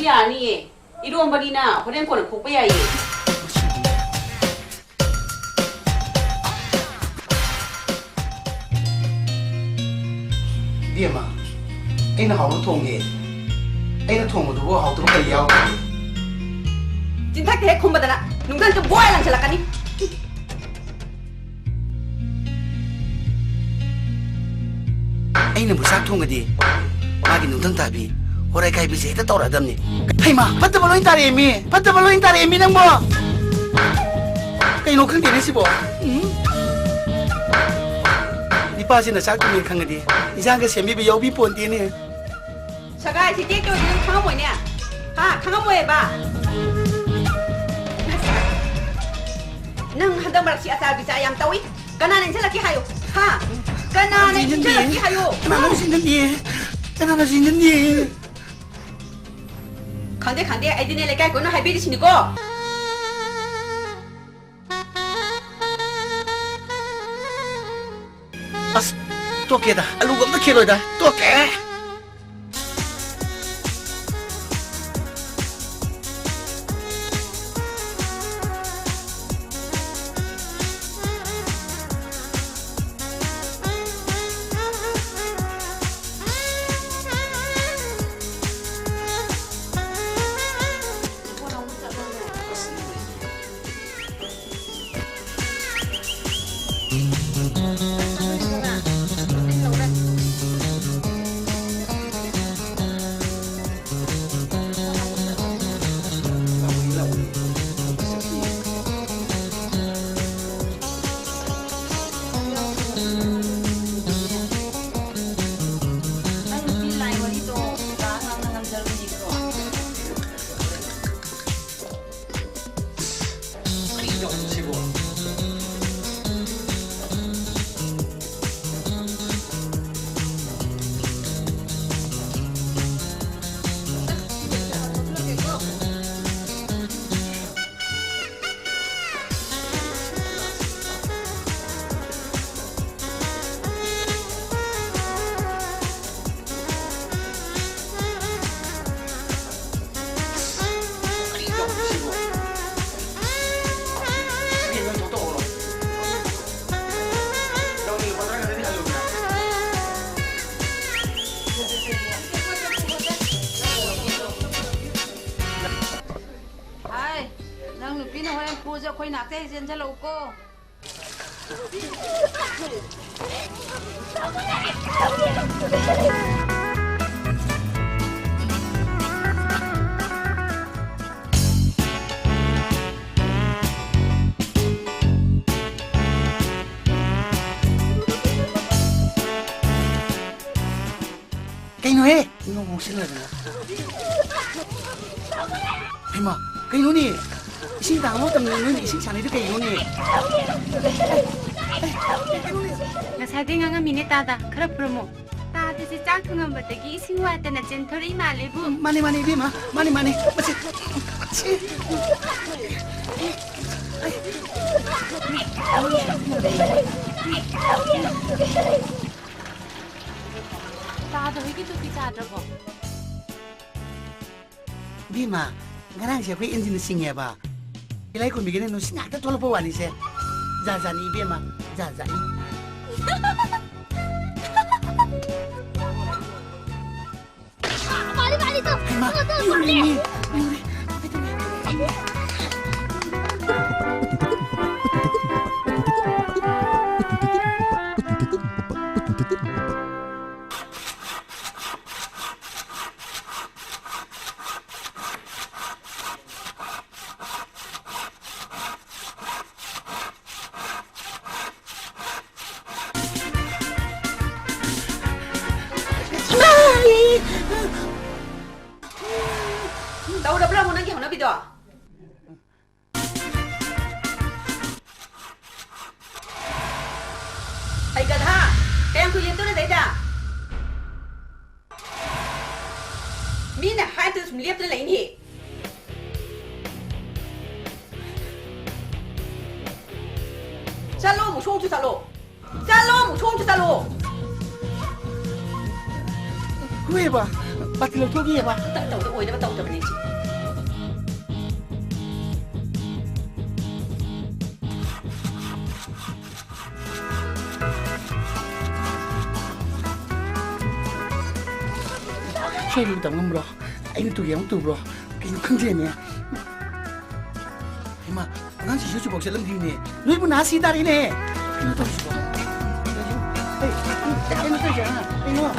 야니 이런버리나 호랭 거는 복배야이 디엠아 애나 하우는 통게 애나 통모도 하우도 그래 야오 진탁대 콤바다나 농단 좀 뭐야 랑실라까니 애는 무삭 통거디 마기 농당 답이 호라이 가이비지 해다 떠라담니 헤이마 파트발로인 따레미 파트발로인 따레미 낭뭐 그이 노큰 데네 시보 니빠지나 짝꿍이 칸거디 이상하게 세미비 여비 본디네 자가 지게 또 지금 강한 뭐냐 아 강한 뭐 해봐 능 한덩 말없이 아싸 비자 양 따위 까나는 셀라키 하요 하 까나는 셀라키 하요 까나는 신는디 까나는 신는디 강대 아이디네 레가 거는 하이비리 신이고 아스 또 깨다 알루검도 캐로다 또 깨. 거의 낙태해 진짜 없고 Cây nó hê nó không xin lời nữa hay mà cây nó nè xin tao nó tầm nó nè xin sáng đi cây nó nè Nasadi nga minita kara promo ta desi 짝퉁한 바닥이 이승우할 때나 젠털이 말리부 많이 비마 많이 맞지 나도 여기도 비자더고 비마 ngarang siya kay engine singya ba ilay ko bigyan no singa ta tolo po wali se zazani bima zazani Mali to. ma Mali. đâu đập ra một năng kiểu nó bị đỏ thầy cần ha em cứ yên tôi đấy đã mi này hai từ liếp tôi lấy nhỉ Zalo một chung cho Zalo một chung cho Zalo Kuya ba 바틀 토기에 봐. 떠도 오이가 떠도 그러지. 쉐리 담금 브로. 아이는 토기 양 뚜브로. 그냥 큰제네. 이마, 난 지금 저 복셀은 뒤네. 너희분 나시다리네. 이거 또 주고. 에이, 이거 또 잖아. 이거.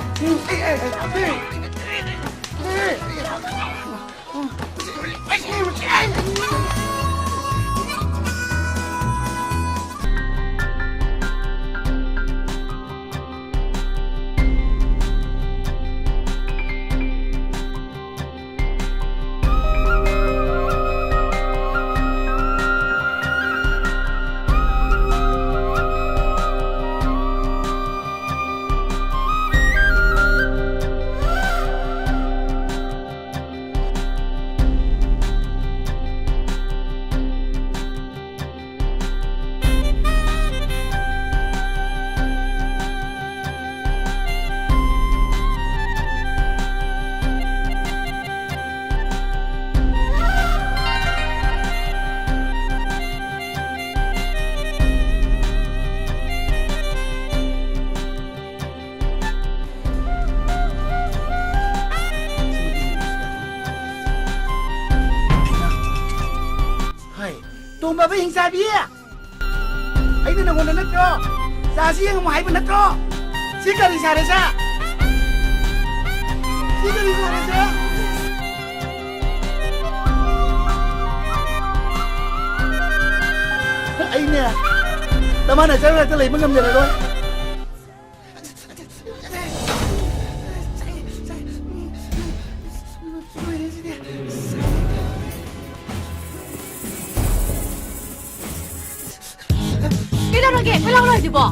똥밥에 행사비야. 아이는 오늘 났죠. 사시행 뭐 하이브 났죠. 시간이 잘해서. 시간이 잘해서. 아이네. 나만 하자면 할 때 레이븐 감자 너. Kailangan lang di ba?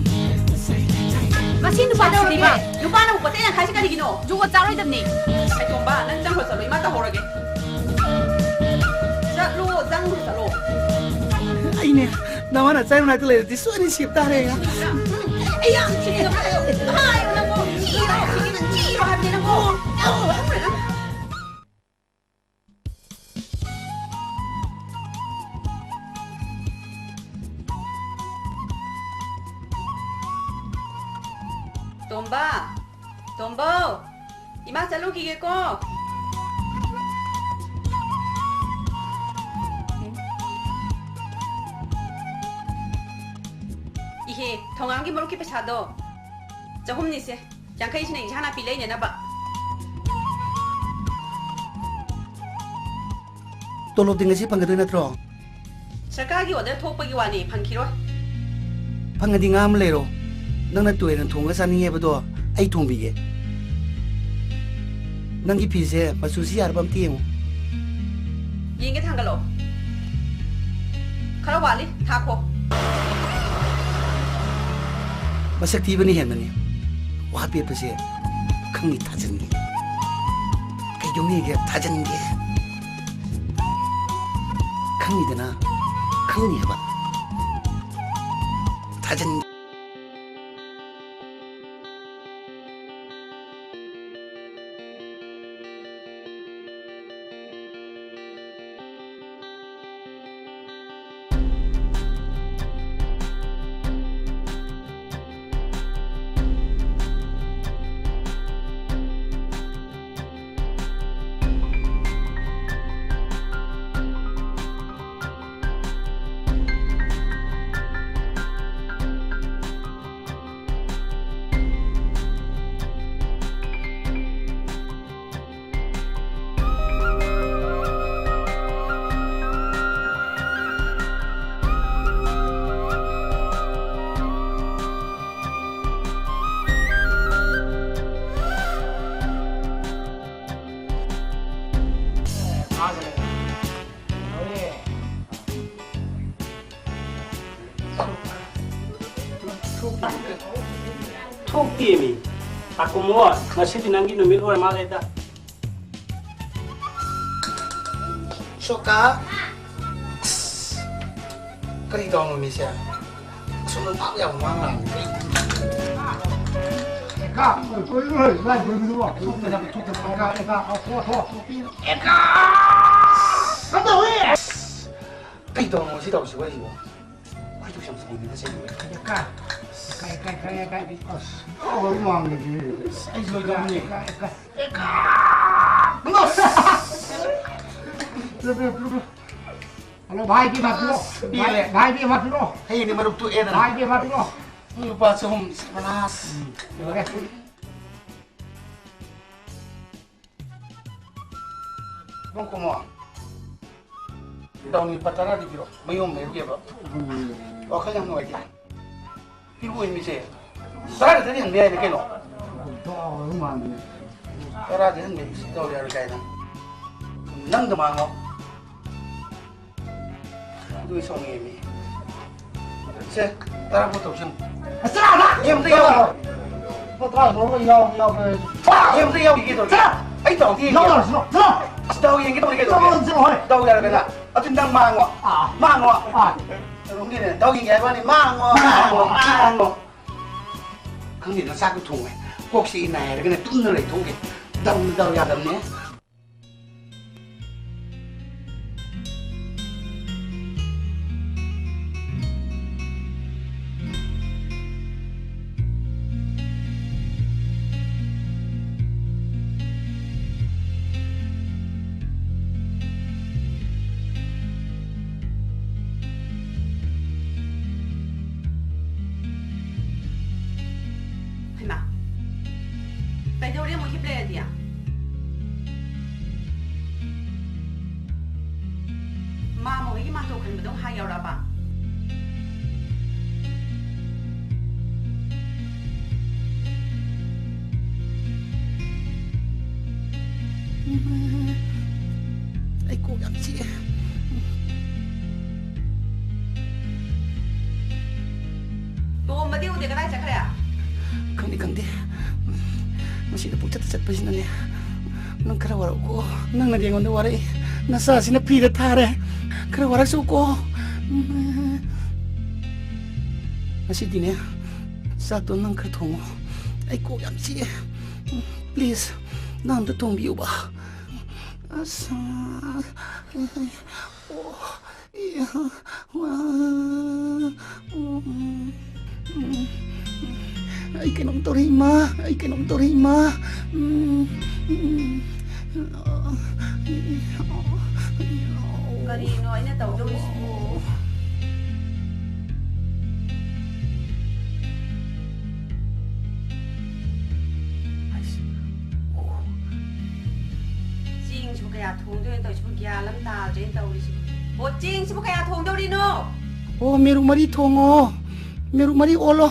Masino ba daw di ba? Yung paano mo patay ng kasi ka di gino. Jugot sa rin ni. Ay tomba, nang jang sa lo, imata horage. Sa lo, jang sa lo. 아이네. 나만 하자면 할 때 레이븐 수원이 쉽다래. Ayan, sige na kayo. Ayaw na mo. Sige na, habi na mo. Tomba, imak sa lugi ko. Ihe, 통한기 모르게 배차도. 저 홈니세, 양카이시는 이제 하나 빌레이네 나봐. 돌로 땡가시 방가도 나트로. सरकार की order थोपगी वानी फंखिरो. 방가디 감레로. 너나 또에는 통가 사는 예보도 아이 통비게. नंगी पीसे मसूसी आरबम तीयू यिंगे थांगलो खरा वाली थाखो मसक तीबनी हेमनी वहा पे पसे खंगी थाजनगी कई जोंगी के थाजनगी खंगी देना खंगी बा थाजन Tokimi, aku mau ngasih dinanggi numit orang Malaysia. Soka, kari dong misya, sunul tak yang mana? 가, 꼴을 날 보여주고. 간다 왜? 이도 뭐 시도 없이 왜 이거? 그도 좀 생기는 생겨. 가. 얼마나 되지? 아이고 이거니. Hello, भाई की बात करो भाई की बात करो Hey ini marup tu eda. भाई की बात करो Lupa sehum panas. Bang komo. Daun ni patara di biro. Mayom me dia ba. O kanyang no ai. Ibu ini se. Sara tadi yang dia ni keno. Sara dia ni tau dia kai na. Nang de mango. Dui song ye mi. Se, tara po tau sim. Sao đó Em thấy không? Nó tao nó yêu về Em thấy không? Cái gì ấy tao thì nó đâu yên cái đâu cái nó rồi đâu ra cái nào? Ở trên đang mang ngọ, mang ngọ. Đúng như này, đâu yên cái này mang ngọ. Không nhìn nó sát cái thùng này, cuộc sĩ này cái này tung nó lại thùng cái, đâu ra đầm nhé. Tại đâu đấy một hiệp lệ gì à? Mà một cái mà tôi cần phải hai giờ ba. Ai cố gắng chị. Tôi mà tiêu thì cái này chắc đấy à? Không đi. Masih pun cat pasina ni. Nang kara warak ko, nang na diengon warai. Nasa sina pira thare. Kara warak su ko. Masih dine. Satu nang kara thong. Ai ko yam chi. Please, nang tu thong biu ba. Asa. Oh. Ya. Ay que nung torima. Kanino ay natawag mo. Jing chú kaya thong doon tao chú kaya lam tao dyan tao rin. O Jing chú kaya thong doon rin no. Oh, meru mari thongo. Meru mari olo.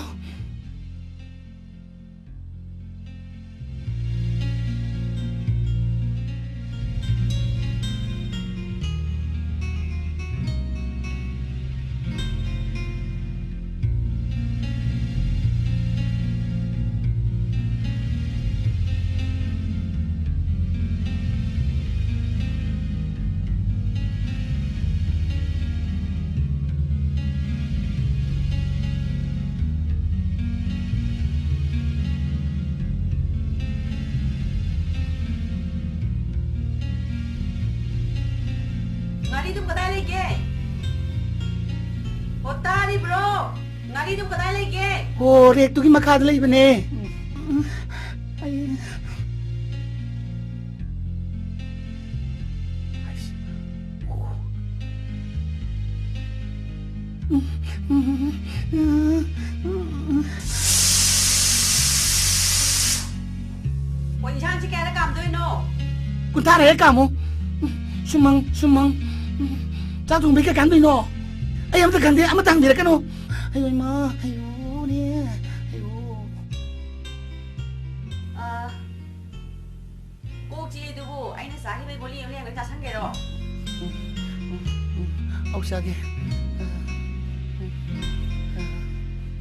Ngari dum kadai lagi. Otari bro. Ngari dum kadai lagi. Oh, rek tu ki makad lai bane. Ay. Quỳnh Trang chỉ kẻ đã cầm tôi nổ. Kun ta re ka mo. Sumang. Cha tung bi ka kan tu no. Ay am ta kan de am tang bi ka no. Ayo ma, ayo ni. Ayo. Cô chị 두고 anh nó sáng với bố liêu liêu người ta sáng kẻ rồi. Au sa ge.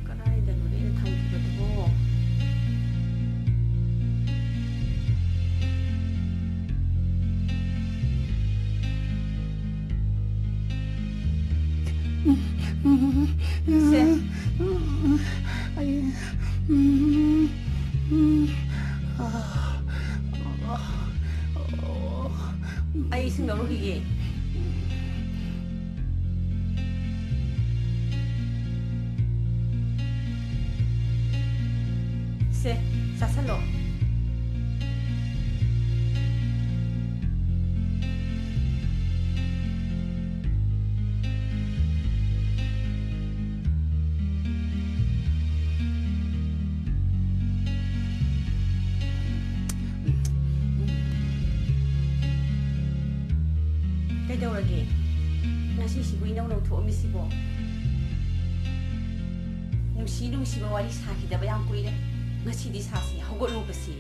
Cái này đừng có đi thằng thì bật vô. Ai sing đâu rồi gì? Se, sasalo. Kaidaurage? Nasisibo inaw tho'amisibo. Nungsiba wari sakidaba yang kuire. Ngasidi sasi hawgolubasi.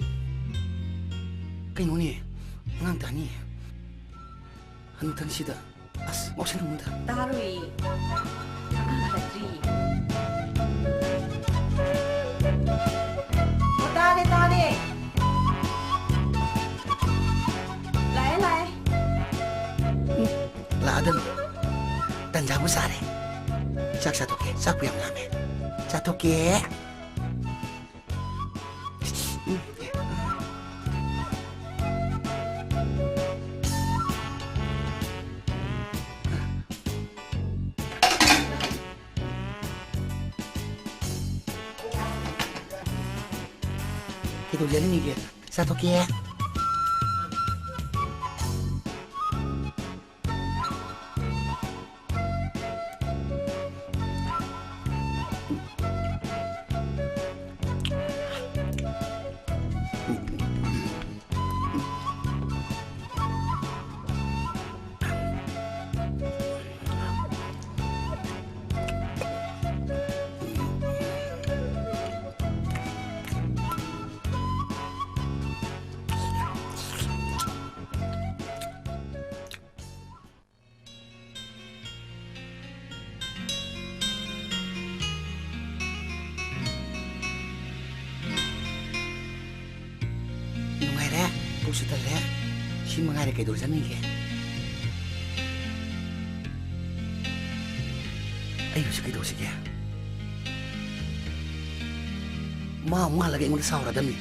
Kainoni, ngang tani. Hanutan sida. As, mausinamunda. Tarui. Angang halatri. Tare. Lai. Laadam. Tanjamu sare. Sak satoke, sak puyam name. Satoke. Itu jadi nih, satu kia. Sutale, si mangare kay dosan ni ke. Ayo si kay dosi ke. Mau lagi mo sa ora dami.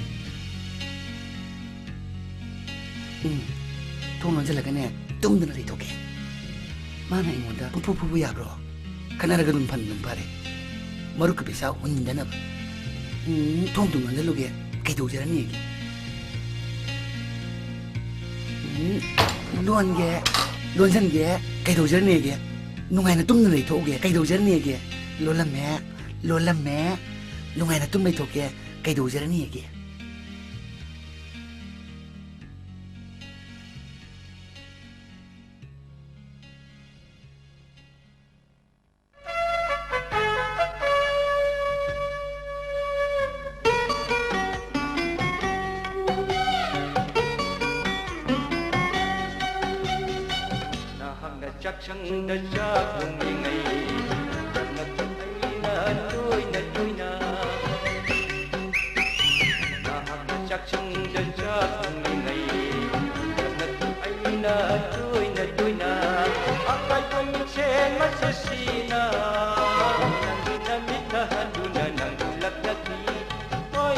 Tong nang jala kane, tum na rito ke. Mana imonda, pupu ya bro. Kanara ganun pan ng pare. Maru ka bisa unin na ba. Tong nang jalo ke, kay dosan ni ke. Luan san ghé, cây đầu dân này ghé, nung ngày là tung người thổ ghé, cây đầu dân này ghé, luan là mẹ, nung ngày là tung người thổ ghé, cây đầu dân này ghé. chắc chắn đã chắc không ngày ngày nặng nặng ấy na trôi na chắc chắn đã chắc không ngày ngày nặng nặng ấy na trôi na akai pun chen masasina nang dinamita duna nang dulak lagi oi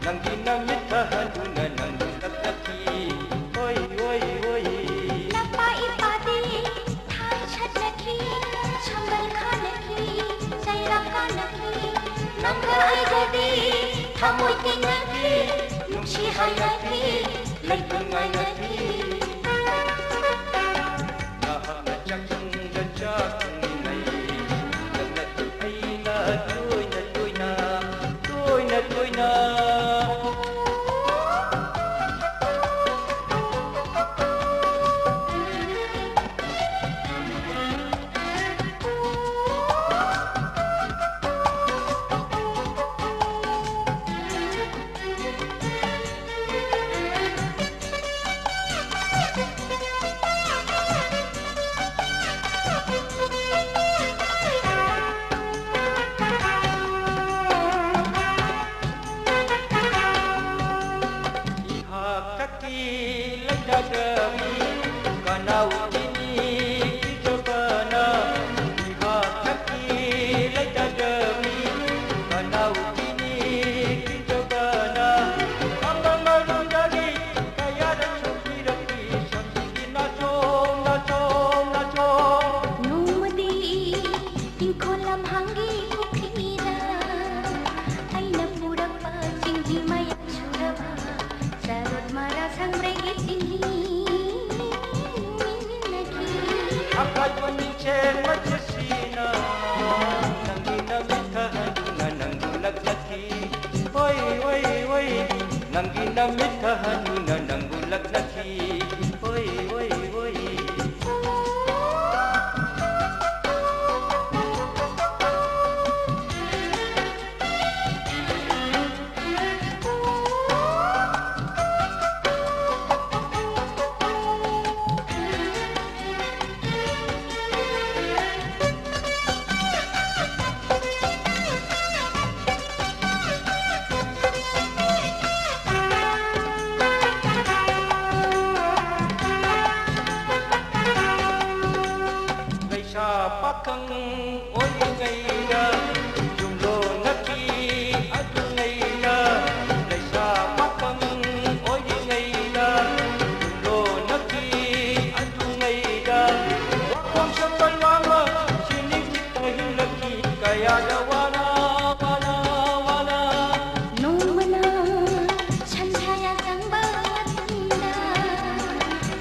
nang dinamita duna nang dulak lagi oi Hamoy tingati, nung si hayati, lagpang ngay nati. Nahak na chakang gajak nilay, nagnatay ay na, toy na. 아까운 제 마치시나 남기나 미타하누나 남굴락락기 오이 남기나 미타하누나 남굴락락기 오이 Pakang oi ngaida jumlo naki adu ngaida laisa pakang oi ngaida jumlo naki adu ngaida wakong sampal mama sini kita hilaki kaya dawana wana 노무나 찬사야 장바watna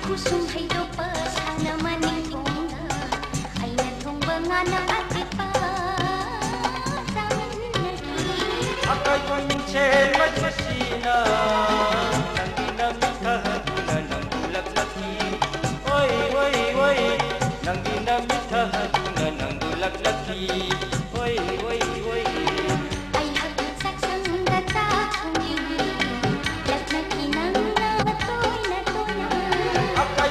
kusum hidup sana maning tungga aina tungga ngana atipa zaman lagi akai chen machasina nangina mitahaduna nangulak laki oi nangina mitahaduna nangulak laki oi ay hagit saksang data tungi latna kinang na toy na akai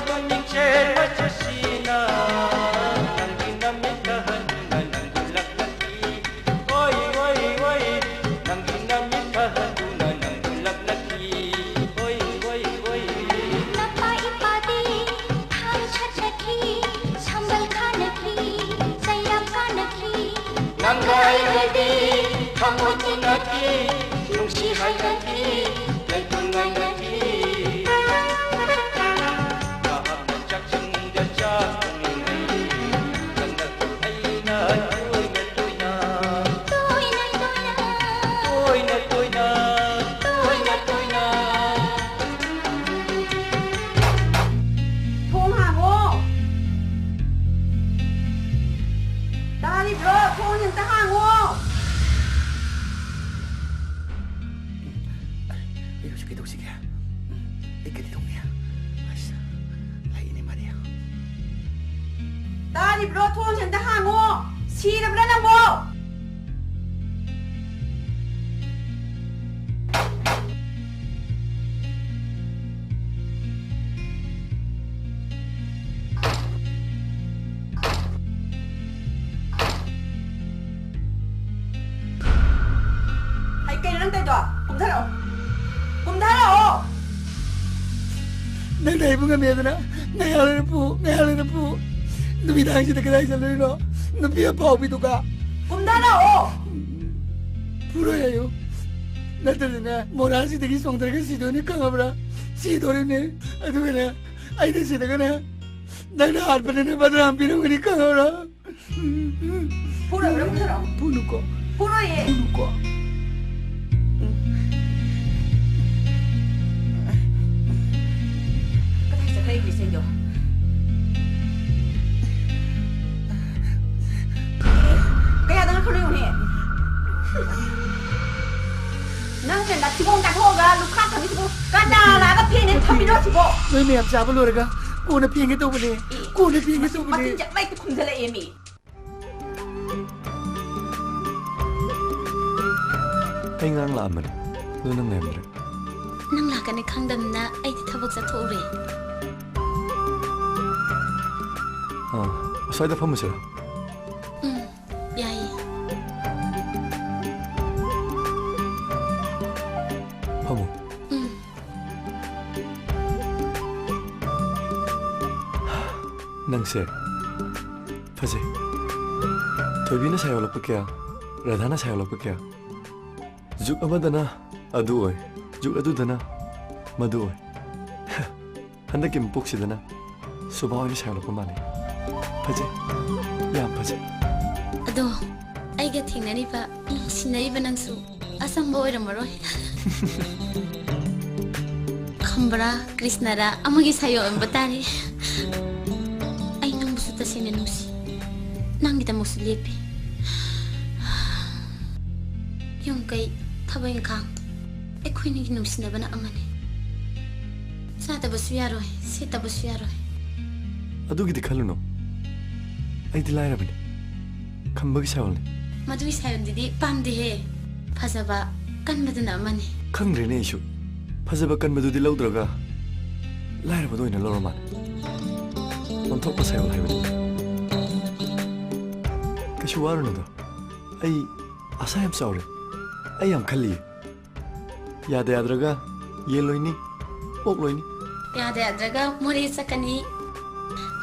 chen machasina nangina mitahaduna nangulak laki oi nangina mitahaduna nangulak laki oi napaipadi thai chachaki sambal khanaki sayap khanaki nangai hadi kamotu naki nungsi hai naki lentungai naki kahap na chakchang jacha ngai kandak aina toy na toy na Thôn Hà Ngô ta đi bro thôn nhân ta Hà Ngô Ayo sige daw sige. Ikat itong niya. Asa, lain ni Maria. ta đi bro thôn nhân ta Hà Ngô si đập lên nào Ngô hãy cây nó tay đỏ cùng thắt đâu Nagday mo nga medo na. Ngayalan na po. Dumitang siya na kanay sa lalo. Napiya pa ako ka. cùng thắt đâu Puro yayo. Natalo na. Mora si tagi song talaga si Doni kangabra. Si Doni ne. Ato ka na. Ay na siya na. Nagdahan pa na naman pinang ni kangabra. Puro bro cùng thắt đâu Puno ko. Puro ye Puno ko. cái thằng sẽ thấy gì xem rồi cái nhà đang không lưu nè năng nhận đặt chỉ bông đặt hồ ga lúc khác thằng chỉ bông cái nhà là cái pin nên thằng bị nó chỉ bông May may apsa pa lura ka. Kuna piyang ito ba ni? Kuna piyang ito ba mà ni? tin chắc mày cũng không thể lại em ý Ay ngang laaman. Lunang member. nang lakan ni khangdam na ay ti thabak sa thore Asayda pa mo sila. yai Pamo. Nang se. Fase. Tobi na sayo lopag kaya. Radha na sayo lopag kaya. Juk amada na. Adu oy. Juk adu dana. Madu oy. Handa kim puksi dana. Subaw ni sayo lopag mani. Fase. Yam fase. ado ay ga thingnani ba sinai banangsu asamba oiramaroi khambra krishnara amagi sayo ambatari ay nang busu tasina ꯑꯩꯅ ꯅꯨꯡꯁꯤ ꯅꯪꯒꯤꯗꯃꯛꯁꯨ ꯂꯦꯞꯄꯤ ꯌꯨꯝ ꯀꯩ ꯊꯕꯛ ꯏꯪꯈꯥꯡ ꯑꯩꯈꯣꯏꯅꯤꯒꯤ ꯅꯨꯡꯁꯤꯅꯕꯅ ꯑꯃꯅꯤ ꯆꯥꯗꯕꯁꯨ ꯌꯥꯔꯣꯏ ꯁꯦꯠꯇꯕꯁꯨ ꯌꯥꯔꯣꯏ ꯑꯗꯨꯒꯤꯗꯤ ꯈꯜꯂꯨꯅꯨ ꯑꯩꯗꯤ ꯂꯥꯏꯔꯕꯅꯤ ꯈꯝꯕꯒꯤ ꯁꯥꯌꯣꯜꯅꯤ ꯃꯗꯨꯒꯤ ꯁꯥꯌꯣꯟꯗꯨꯗꯤ ꯄꯥꯝꯗꯦꯍꯦ ꯐꯖꯕ ꯀꯟꯕꯗꯨꯅ ꯑꯃꯅꯤ ꯈꯪꯗ꯭ꯔꯦꯅꯦ ꯑꯩꯁꯨ ꯐꯖꯕ ꯀꯟꯕꯗꯨꯗꯤ ꯂꯧꯗ꯭ꯔꯒ ꯂꯥꯏꯔꯕꯗ ꯑꯣꯏꯅ ꯂꯧꯔ ꯃꯥꯜꯂꯦ ꯑꯣꯟꯊꯣꯛꯄ ꯁꯥꯌꯣꯜ ꯍꯥꯏꯕꯗꯨ ꯀꯩꯁꯨ ꯋꯥꯔꯨꯅꯨꯗ ꯑꯩ ꯑꯁꯥ ꯌꯥꯝ ꯆꯥꯎꯔꯦ ꯑꯩ ꯌꯥꯝ ꯈꯜꯂꯤꯌꯦ ꯌꯥꯗ ꯌꯥꯗ꯭ꯔꯒ ꯌꯦꯟ ꯂꯣꯏꯅꯤ ꯑꯣꯛ ꯂꯣꯏꯅꯤ ꯌꯥꯗ ꯌꯥꯗ꯭ꯔꯒ ꯃꯣꯔꯦ ꯆꯠꯀꯅꯤ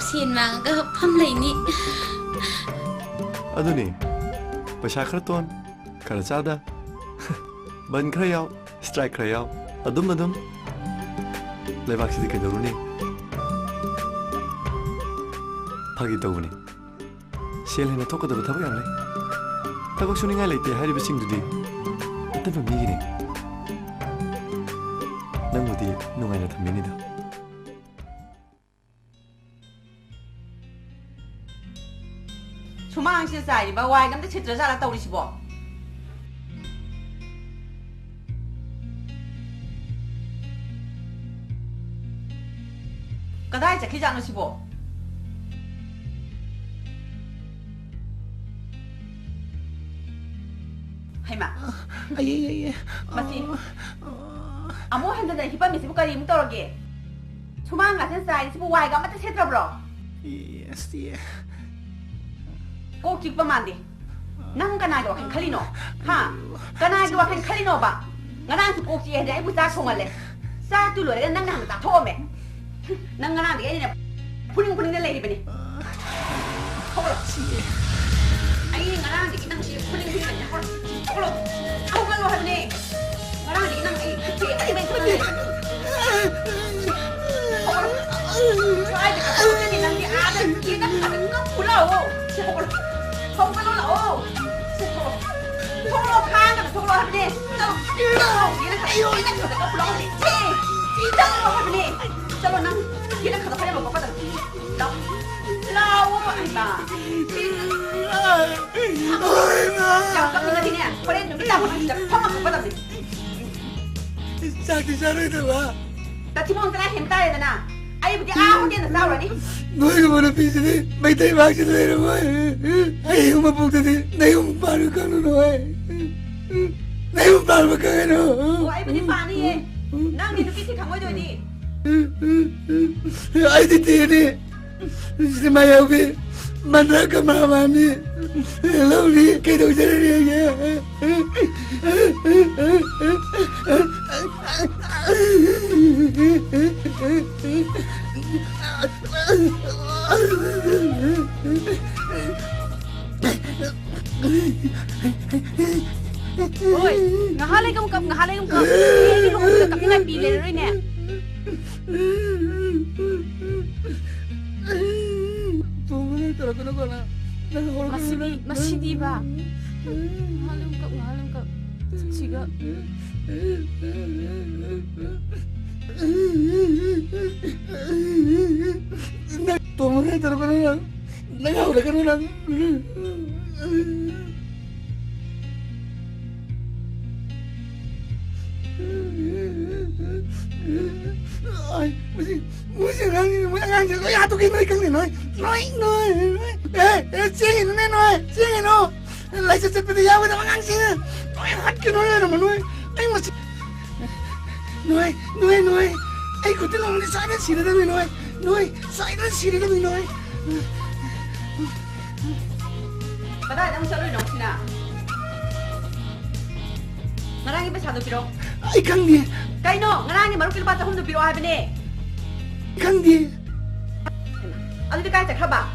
ꯁꯦꯟ ꯃꯥꯡꯉꯒ ꯐꯝ ꯂꯩꯅꯤ ꯑꯗꯨꯅꯤ ꯄꯩꯁꯥ ꯈꯔ ꯇꯣꯟ ꯈꯔ ꯆꯥꯗ ꯕꯟ ꯈꯔ ꯌꯥꯎ ꯁ꯭ꯇ꯭ꯔꯥꯏꯛ ꯈꯔ ꯌꯥꯎ ꯑꯗꯨꯝ ꯂꯩꯕꯥꯛꯁꯤꯗꯤ ꯀꯩꯗꯧꯔꯨꯅꯤ ꯐꯥꯒꯤ ꯇꯧꯕꯅꯤ ꯁꯦꯜ ꯍꯦꯟꯅ ꯊꯣꯛꯀꯗꯕ ꯊꯕꯛ ꯌꯥꯝ ꯂꯩ ꯊꯕꯛ ꯁꯨꯅꯤꯡꯉꯥꯏ ꯂꯩꯇꯦ ꯍꯥꯏꯔꯤꯕꯁꯤꯡꯗꯨꯗꯤ ꯑꯇꯟꯕ ꯃꯤꯒꯤꯅꯤ ꯅꯪꯕꯨꯗꯤ ꯅꯨꯡꯉꯥꯏꯅ ꯊꯝꯕꯤꯅꯤꯗ 수망실 사이바 와이감도 제대로 잘했다 우리 집어. 그다이 자키지 않으 집어. 하이마. 아예 맞지? 아무 핸드는 히바 미스부까지 임 떨어기. 수망 같은 사이 집어 와이감도 제대로 불어. 예 꼭 찍바 만디. 난 가나도 한 칼리노. 하. 가나도 한 칼리노 봐. 가나도 꼭 지에 내 부자 총알래. 싸 뚫어래 난 나는 다 토메. 난 가나도 얘네 푸링 될 레이디 버니. 호로. 아이 가나도 이난 푸링 아니야. 호로. 호로 하네. 가나도 이난 이 그치 아이 맨 그치. 호로. 아이 그 소년이 난게 아들 얘가 가는 거 불러오. 호로. không có lỗ thô khang cái thô lỗ đi đâu vậy là yêu cái này có lỗ đi chi đâu lỗ đi đâu nó cái này không phải là một cái đâu lâu mà anh bà chào các người thì nè có đến chúng ta một cái không mà có gì sao thì sao đây được à ta chỉ mong ta hiện tại rồi nè ai bây giờ áo đi là sao rồi đi Nói cái mà nó bị gì đấy, mày thấy bác gì đây đâu ấy, ai không mà buộc thế, này không bán được con đâu ấy, này không bán được cái đâu. Ủa ai bây giờ bán đi, năng đi nó cái gì không có rồi đi. Ai thì tiền đi, xin màyเอาไป,มันรักกันมาวันนี้แล้วนี่แกต้องจะได้ยังไงÔi, ngahalay ka mukap, Hindi mo kung kami napili rin eh. Masih di ba? Ngahalay ka. Siga. Tumunay talaga na lang. Nangahula ka na lang. Ay, mesti ngang ko ya to kinoy kang noy. Noy. Singin no. Lai sa pati yawa na ngang singin. Noy, hat kinoy na manoy. Ay mesti. Noy. Ay ko tilong ni sa akin sila dami noy. Noy, sa akin sila dami noy. Patay nang sa rin sina. Ngarang iba sa do piro. Ay kang di. Kay no, ngarang maru pilo bata hundo piro habi ni. Kang di. Ano di kay sa kraba?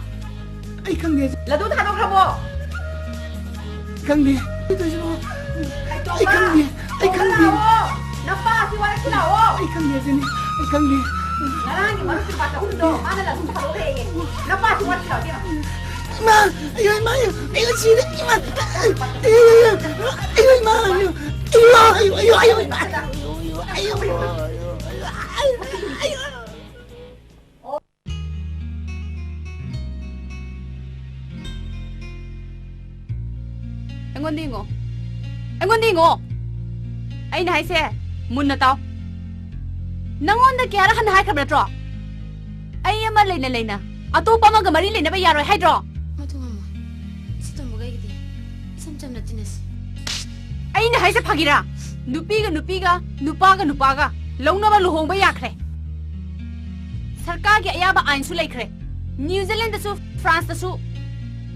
Ay kang di. Ladu ta do krabo. Kang di. Ay kang di. Ay kang di. Napa si wala sila o. Ay kang di sini. Ay kang di. Ngarang maru pilo bata hundo. Mana la sum ta do he. Napa si wala sila dia. Ma, ayun ma, ayun sila, ma, ayun ma, ꯑꯩꯉꯣꯟꯗ ꯌꯦꯡꯉꯣ ꯑꯩꯅ ꯍꯥꯏꯁꯦ ꯃꯨꯟꯅ ꯇꯥꯎ ꯅꯪꯉꯣꯟꯗ ꯀꯌꯥꯔ ꯍꯟꯅ ꯍꯥꯏꯈ꯭ꯔꯕ ꯅꯠꯇ꯭ꯔꯣ ꯑꯩ ꯑꯃ ꯂꯩꯅ ꯑꯇꯣꯞꯄ ꯑꯃꯒ ꯃꯔꯤ ꯂꯩꯅꯕ ꯌꯥꯔꯣꯏ ꯍꯥꯏꯗ꯭ꯔꯣ ꯃꯗꯨ ꯉꯝꯃꯣꯏ ꯁꯤ ꯇꯣꯝꯕꯒꯩꯒꯤꯗꯤ ꯏꯁꯝ ꯆꯝꯅ ꯇꯤꯟꯅꯁꯤ ꯑꯩꯅ ꯍꯥꯏꯁꯦ ꯐꯥꯒꯤꯔꯥ ꯅꯨꯄꯤꯒ ꯅꯨꯄꯥꯒ ꯅꯨꯄꯥꯒ ꯂꯧꯅꯕ ꯂꯨꯍꯣꯡꯕ ꯌꯥꯈ꯭ꯔꯦ ꯁꯔꯀꯥꯔꯒꯤ ꯑꯌꯥꯕ ꯑꯥꯏꯟꯁꯨ ꯂꯩꯈ꯭ꯔꯦ ꯅ꯭ꯌꯨꯖꯤꯂꯦꯟꯗꯁꯨ ꯐ꯭ꯔꯥꯟꯁꯇꯁꯨ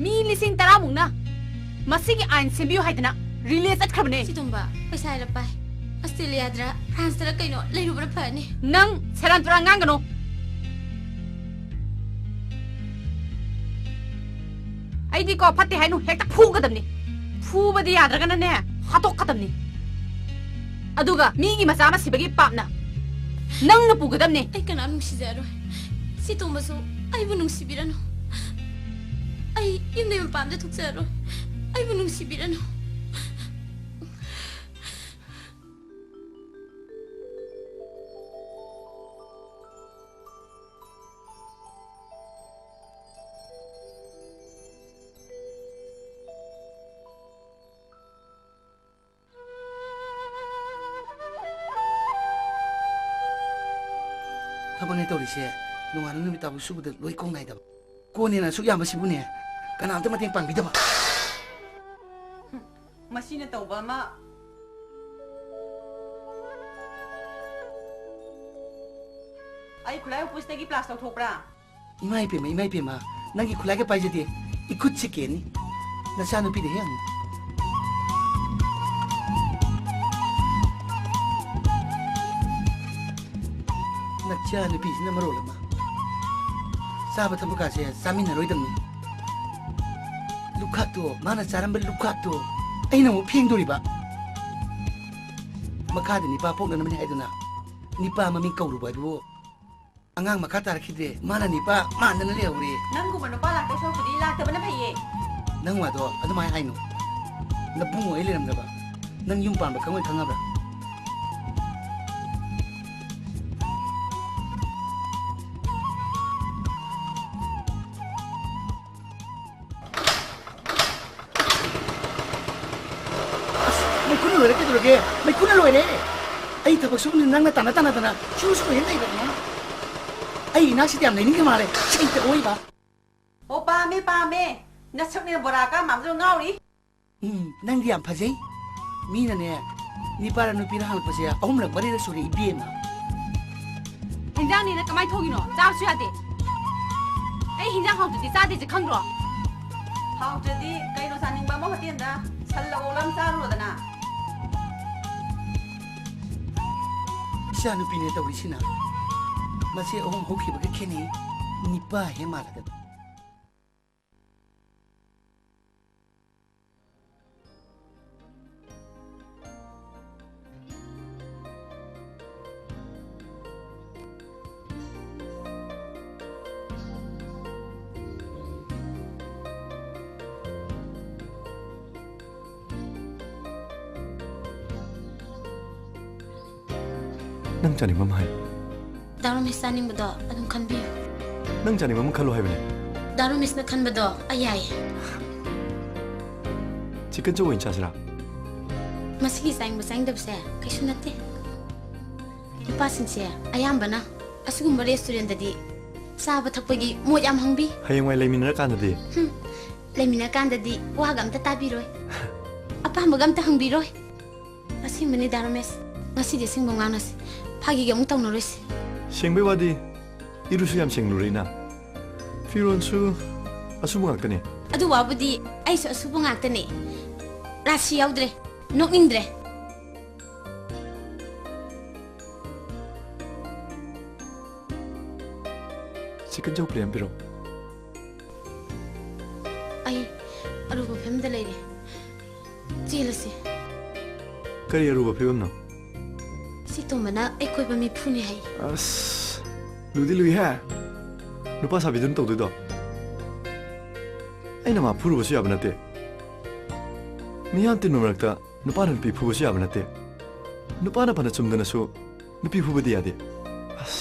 ꯃꯤ 10,000 ꯃꯁꯤꯒꯤ ꯑꯥꯏꯟ ꯁꯦꯝꯕꯤꯌꯨ ꯍꯥꯏꯗꯅ ꯔꯤꯂꯦ ꯆꯠꯈ꯭ꯔꯕꯅꯦ ꯁꯤ ꯇꯣꯝꯕ ꯄꯩꯁꯥ ꯍꯥꯏꯔ ꯄꯥꯏ ꯑꯁꯇ꯭ꯔꯦꯂꯤꯌꯥꯗ꯭ꯔ ꯐ꯭ꯔꯥꯟꯁꯇꯔ ꯀꯩꯅꯣ ꯂꯩꯔꯨꯕꯅ ꯐꯔꯅꯤ ꯅꯪ ꯁꯦꯔꯥꯟ ꯇꯨꯔꯥꯟ ꯉꯥꯡꯒꯅꯣ ꯑꯩꯗꯤꯀꯣ ꯐꯠꯇꯦ ꯍꯥꯏꯅꯨ ꯍꯦꯛꯇ ꯐꯨꯒꯗꯕꯅꯤ ꯐꯨꯕꯗꯤ ꯌꯥꯗ꯭ꯔꯒꯅꯅꯦ ꯍꯥꯠꯇꯣꯛꯀꯗꯕꯅꯤ ꯑꯗꯨꯒ ꯃꯤꯒꯤ ꯃꯆꯥ ꯑꯃ ꯁꯤꯕꯒꯤ ꯄꯥꯞꯅ ꯅꯪꯅ ꯄꯨꯒꯗꯕꯅꯤ ꯑꯩ ꯀꯅꯥ ꯅꯨꯡꯁꯤꯖꯔꯣꯏ ꯁꯤ ꯇꯣꯝꯕꯁꯨ ꯑꯩꯕꯨ ꯅꯨꯡꯁꯤꯕꯤꯔꯅꯨ ꯑꯩ ꯌꯨꯝꯗꯩ ꯃꯄꯥꯟꯗ ꯊꯣꯛꯆꯔꯣꯏ ꯑꯩꯕꯨ ꯅꯨꯡꯁꯤꯕꯤꯔꯅꯨ ꯊꯕꯛꯅꯦ ꯇꯧꯔꯤꯁꯦ ꯅꯣꯡꯉꯥꯟꯕ ꯅꯨꯃꯤꯠ ꯇꯥꯕ ꯁꯨꯕꯗ ꯂꯣꯏ ꯀꯣꯡꯅꯥꯏꯗꯕ ꯀꯣꯟꯅꯦꯅ ꯑꯁꯨꯛ ꯌꯥꯝꯕꯁꯤꯕꯨꯅꯦ ꯀꯅꯥꯝꯇ ꯃꯇꯦꯡ ꯄꯥꯡꯕꯤꯗꯕ ꯃꯁꯤꯅ ꯇꯧꯕ ꯑꯃ ꯑꯩ ꯈꯨꯠꯂꯥꯏ ꯎꯄꯨꯁꯤꯗꯒꯤ ꯄ꯭ꯂꯥꯁ ꯇꯧꯊꯣꯛꯄ꯭ꯔꯥ ꯏꯃꯥ ꯏꯄꯦꯝꯃ ꯅꯪꯒꯤ ꯈꯨꯠꯂꯥꯏꯒ ꯄꯥꯏꯖꯗꯦ 이쿠 치케니 나 샤누피데 형 나 샤누피스나 마롤마 사바 탐부카세 사미나 로이담니 루카토 마나 사람벨 루카토 아이나 뭐 핑도리바 마카드 니파 포그나면 하이드나 니파 마밍 까우루바이부 angang makata rakide mana ni pa mana na le uri nang ko mano pa lakta so kudi lakta bana phaye nang wa do adu mai hainu na bungo ile ram da ba nang yum pa ba kangoi khanga ba mai kuna lo re ke do ke mai kuna lo re ai thak su ni nang na tana chu su hen dai ba ai na si tiam nei ni ke ma le chai te oi ba o pa me na sak ni bora ka mam zo ngau ri nang diam phajai mi na ne ni para nu pira hal pase ahum la bari ra suri ibe ma hinjang ni na kamai thogi no cha su ya de ai hinjang hau de cha de je khang ro hau de di kai no saning ba mo hatien da sal la olam sa ro da na sha nu pi ne ta wi sina masih ahum hoki bagai kini nipa hemat ada. Nang cani mama hai. Darum hisaning bado adum khanbiyo Nang cani mama khalu hai bane. darum hisna khan bado ayai Chicken jo in chasra. masigi sang basang dabse kaisu natte ipa singse ayam bana asugum restaurant dadi saba thakpagi mo yam hangbi Hayang wai leimina kan de. lemina kan dadi wa gam ta tabiroi apa magam ta hangbi roi asing mani darumes ngasi de sing bonganas phagi gam tong noris Sengbe wadi irusu yam senglurina. Firon su asu mangak tani. adu wabudi ai so subu ngaktane rasi yaudre nok indre Chicken jo plan biro. ai aruba fem da leire jelasi Kari aruba phibam no. si tomana ekoi ba mi phuni hai As ludi lui ha. Nupa sabi dun tawdu do. Ai na ma phuru basu ya banate. Miyan tin numarakta nupa nan pi phu basu ya banate. Nupa na pana chumdana su nupi phu badi ade. As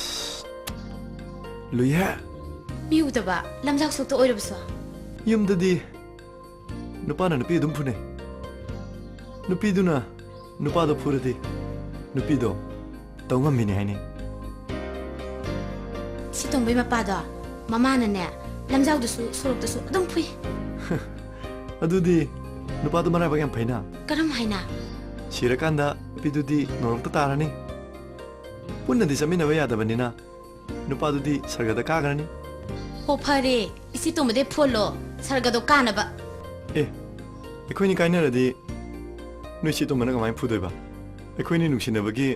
lui ha. mi udaba lamjak sok to oirabso Yum dadi nupa na nupi dum phune. नुपीदुना नुपादो फुरदी नुपीदो तौंगम मिने हाइने सितोंबई मपादो ममानने लमजाउदसु सोरुकदसु अदुम फुई अदुदी नुपादो मराबा याम फैना करम हाइना सिरकांदा नुपीदुदी नोरक्ता तारानी पुन्नदी चमिनबा यादबनिना नुपादुदी सरगदा कागरनी हो फरे इसी तुमदे follow सरगदो कानबा ए एखोइनी काइनरदी नुइसी तुमना कमाय फुदोइबा एखोइनी नुसिनबगी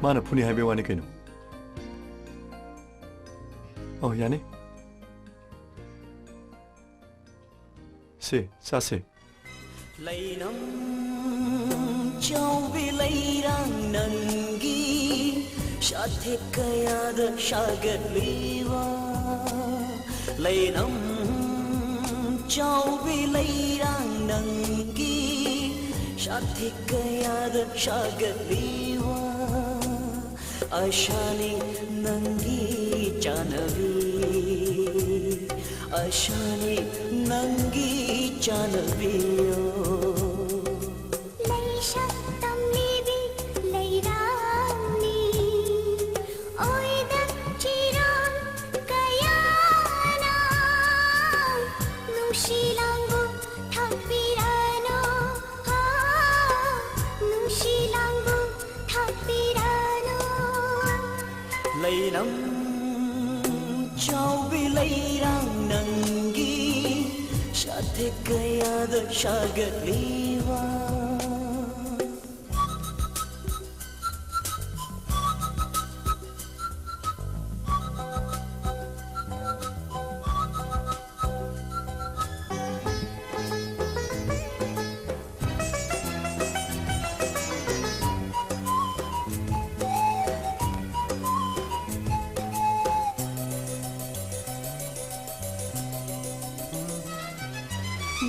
माना फुनी highway वानी canoe ओ यानी से सासे Lainam chau bi lairang nangi Shathe kayada shagat liwa Lainam chau bi lairang nangi Shathe kayada shagat liwa Ashani nangi janavi Ashani nangi janaviyo Laisha tamlibi lairani Oida chiran kayana Nushilangu thapirano Nushilangu thapirano Lainam chau bi lairang nangi Shathe kayada shagat liwa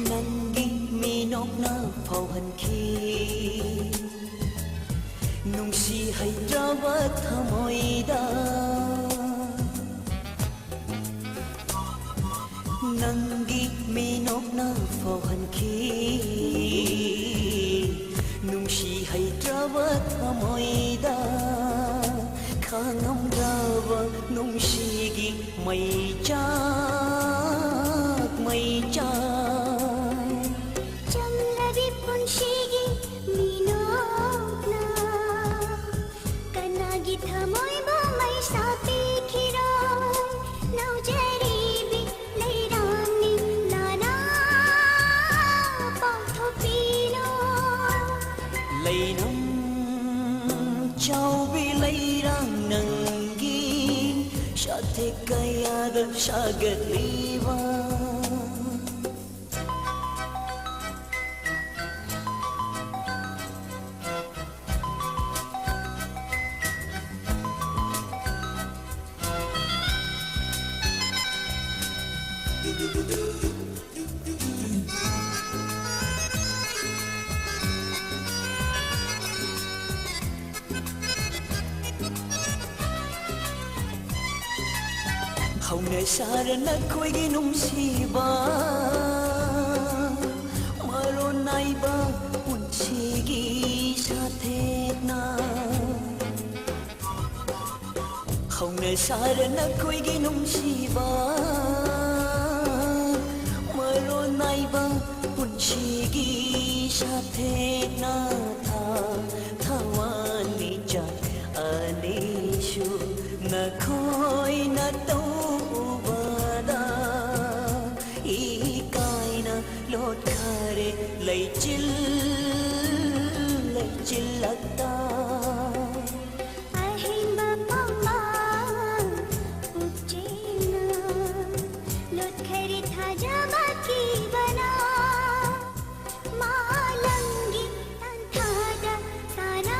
Nangi minok na phauhan khi Nungsi hay drawa thamoida Nangi minok na phauhan khi Nungsi hay drawa thamoida Khangam drawa nungsi gi mai chak Jamlabi punshigi minokna Kanagi thamoy ba may sapi khiron Nau jaribi lairani nana Pagthopino Lainam chau bi lairang nangi Shathe kayada shagat liwa Haune sarana koigi nungsiba Maron naiba unsigi sathena Haune sarana koigi nungsiba Maron naiba unsigi sathena Thawani jak anishu na khoi na tawbada ikaina lot khare lai chil lagta Ahimba pama uchina Lot khari tha jabaki bana Malangi tanthada sana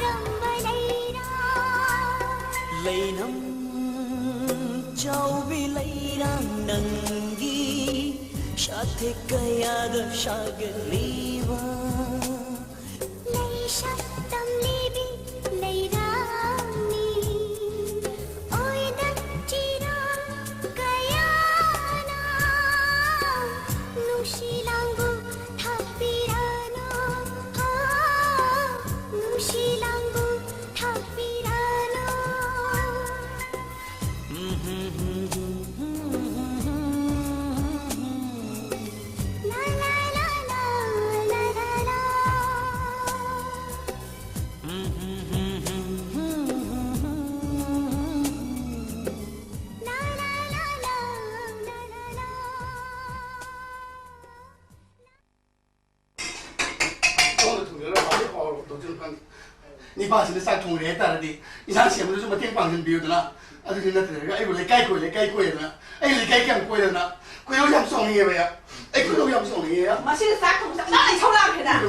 Rambalaira Lainam chau bi lairang nangi Shathe kayada shagat liwa Laisha tamlibi lairani Oida chiran kayana Nushilangu thapirano 도전 관 니바스는 싹 통을 했다라디 이상 시험으로 좀 어떻게 방금 비우더나 아주 지나더라 아이고 레까이코야 아이 레까이랑 꼬야나 꼬요 잠송이에요 아이 꼬요 잠송이에요 마시는 싹통 나는 청라해다.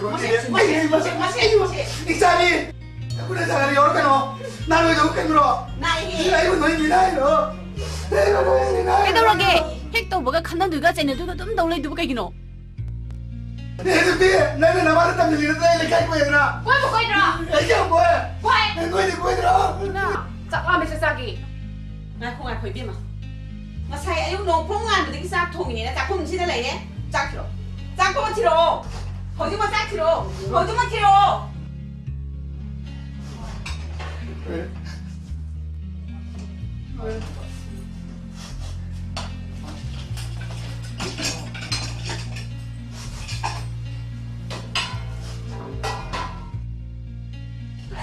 마시. 이사리 그래 사람이 여러 개노 나를 왜 저렇게 물어 나이. 아이고 너희 미나이로 내가 너희 미나이 그러게 핵도 뭐가 칸난 누가 쟤네 누가 좀 놀래 누가 이기노 내가 내가 나만을 담는 일을 레까이코야 왜 먹고 있더라 이게 뭐야 왜 꼬이더라 나 짝라면서 싸기 나 공안 거의 비마. 마사이 아유 너 봉안 되게 싹통이네. 나 작품 지나 레예. 짝트로. 짝고 티로. 거짓말 짝트로. 거짓말 티로.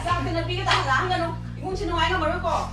싹트는 비가 다 나가노. 이건 지는 와이가 모를 거.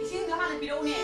이신도 하는 비로우네.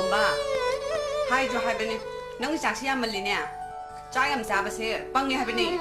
봐. 하이죠 하이버니. 능 작시야 말리냐. 짜염 잡으세요. 빵이 하이버니.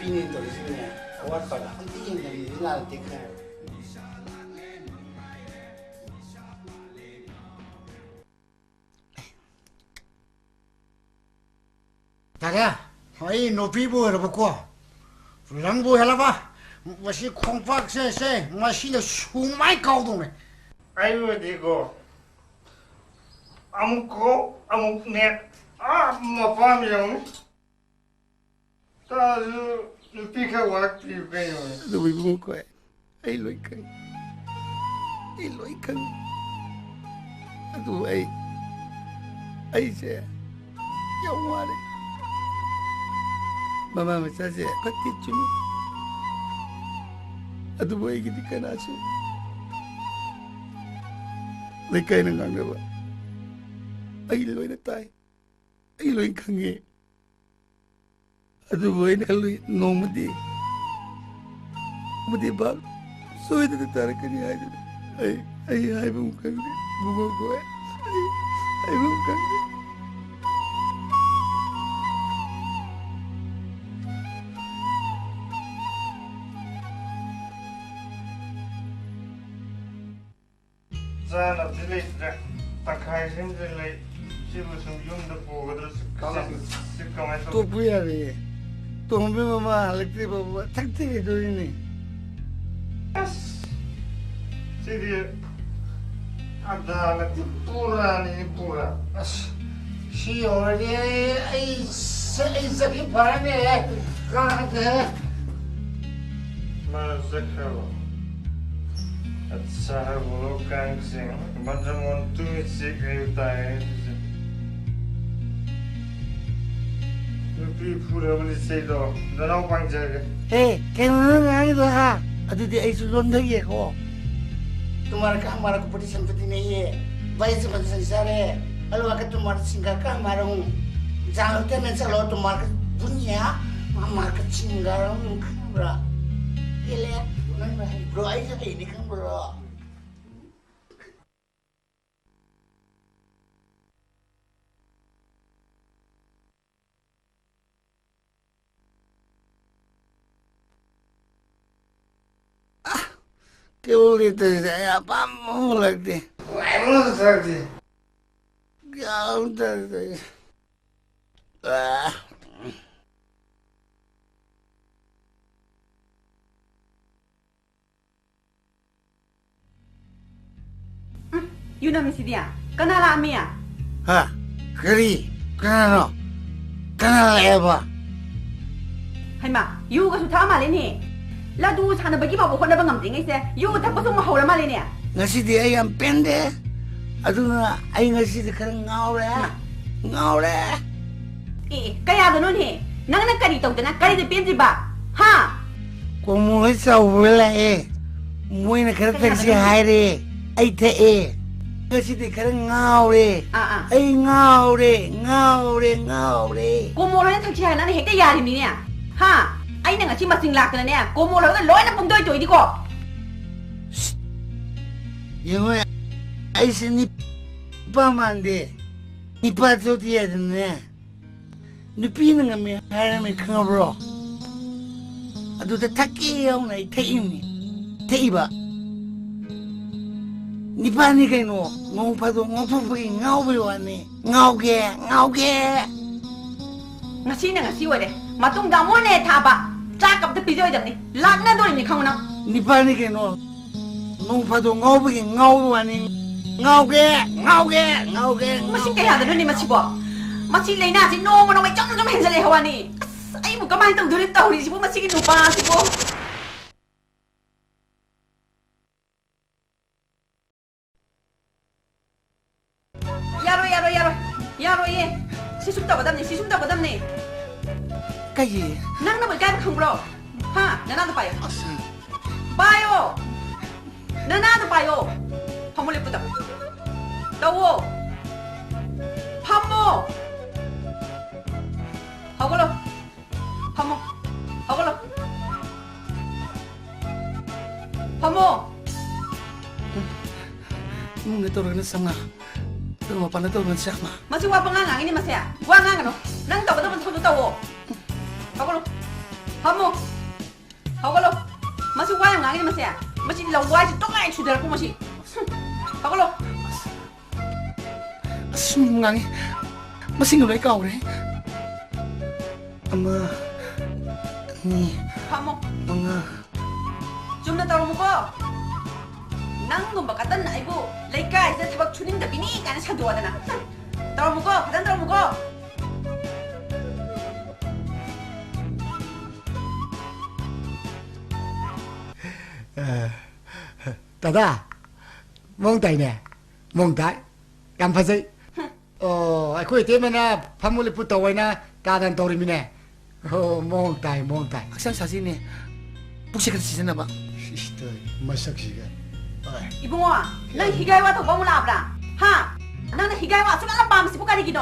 Opinion to isn't what for the hunting and is not take care. 자기야 Hoi no pibu era bako. Langbu helaba. Masi khongpak se masi na sumai kau dong ne. Ayo digo. Amuk ne. Mapam yang. Ta lu pika wak pi kayo. Du ibu ko ai loi kan. Adu ai se. Ya wale. Mama masa se pati chumi. Adu boy gidi kana su. Lekai na nganga ba. Ai loi na tai. Ai loi kange. Adu boy na loi nomadi. Mudi ba. Soi da tarakani ai bum kange. Bugo ko ai bum kange. Zana dilay takai sim dilay sibu sum yung da po gadra sikamay To puya re. To humbe mama lekte baba takte do ni. Sidi ada na pura ni pura. Si already ai saki parane ka de. Ma zakhawa. At sa bulo kang sing banjamon tu si kayo tayo. Lupi pura bali say do. Danaw pang jaga. Hey, kailan nga ito ha? Ado di ay sulon lagi ako. तुम्हारा का हमारा को बड़ी संपत्ति नहीं है भाई से बड़ी संसार है अलवा का तुम्हारा सिंगार का हमारा हूँ जानते मैं चलो तुम्हारा दुनिया हमारा का सिंगार हूँ बड़ा ये ले नहीं bro aja ini kan bro Qué bonito es, vamos lagi. Vamos lagi. Ya udah. Yun na misi dia. Kanala amia. Ha, keri, kanano, kanala eba. Hay ma, yu ka su tama le ni. Ladu sana bagi ba ko na ba ngam ding ise. Yu ta ko su ma hawla ma le ni. Ngasi di ay ang pende. Aduna ay ngasi di karang ngaure. Kaya gano'n eh. Nang nagkaritaw ka na, kaya di pinsi ba? Ha? Kung mo sa wala Muy na karatar si Haire. Ay tae. Ngasi di karang ngaure. Ay ngaure. Kung mo rin ang tagsihay na hekta yari mi niya. Ha? Ay na nga si masinglak na niya. Kung mo rin ang loy na pungdoy di ko. Yung ay sinip pa mandi. Nipato tiya din niya. Nupina nga may harami ka nga bro. Ado ta takiyaw na itaim ni. Taiba. Nipani kayo no. Ngaw pa to, ngaw pa pagi ngaw ba ni. Ngaw ge. Nga sina nga siwa de. Matung damo na taba. Tsakap ta pijoy dam ni. Lag na doon ni kang na. Nipani kayo no. Ngaw pa to, ngaw pagi ngaw ba ni. Ngaw ge. Masing kaya gano'n ni Masibo. Masilay na, sino mo na may tiyang naman sa lehawan ni. Ay mo kamay itong dulit tao ni Sibo, masigin mo pa, Sibo. Yaro ye. Sisumta ba dam ni. Kayi. Nang na magkaya kang bro. Ha, nanado payo. Payo. Nanado payo. Pamuli po daw. Dawo. Pamo. Hagolo. Pamo. Mung naturog na sama. Pero mapanatog na siya ma. Masih wapang nga ini masih ya. Gua nga no. Nang tawo dapat sa tawo. Hagolo. Pamo. Hagolo. Masih wayang nga ini masih ya. Masih laway si tongay sudara ko masih. Hagolo. Sungangi. Masing ngalay ka ore. Ama, ni, 파모 mga. 좀 따라오고 낭놈바 갖다 나이고 레이카에서 타박 추린다 비니 가는 산도하잖아 따라오고 가단 따라오고 Tata, mong tay nè, mong tay, cầm phải gì? Ai khuyên thế mà na, phàm muli puto vậy na, ta đang tori mi nè. Mong tay, mong tay. 학생 사진이 북식에서 지냈나 봐. Sister, masak siya. 이봉아 난 희가이와 더 머물라브라 하 나는 희가이와 수많은 밤을 씹어가리기도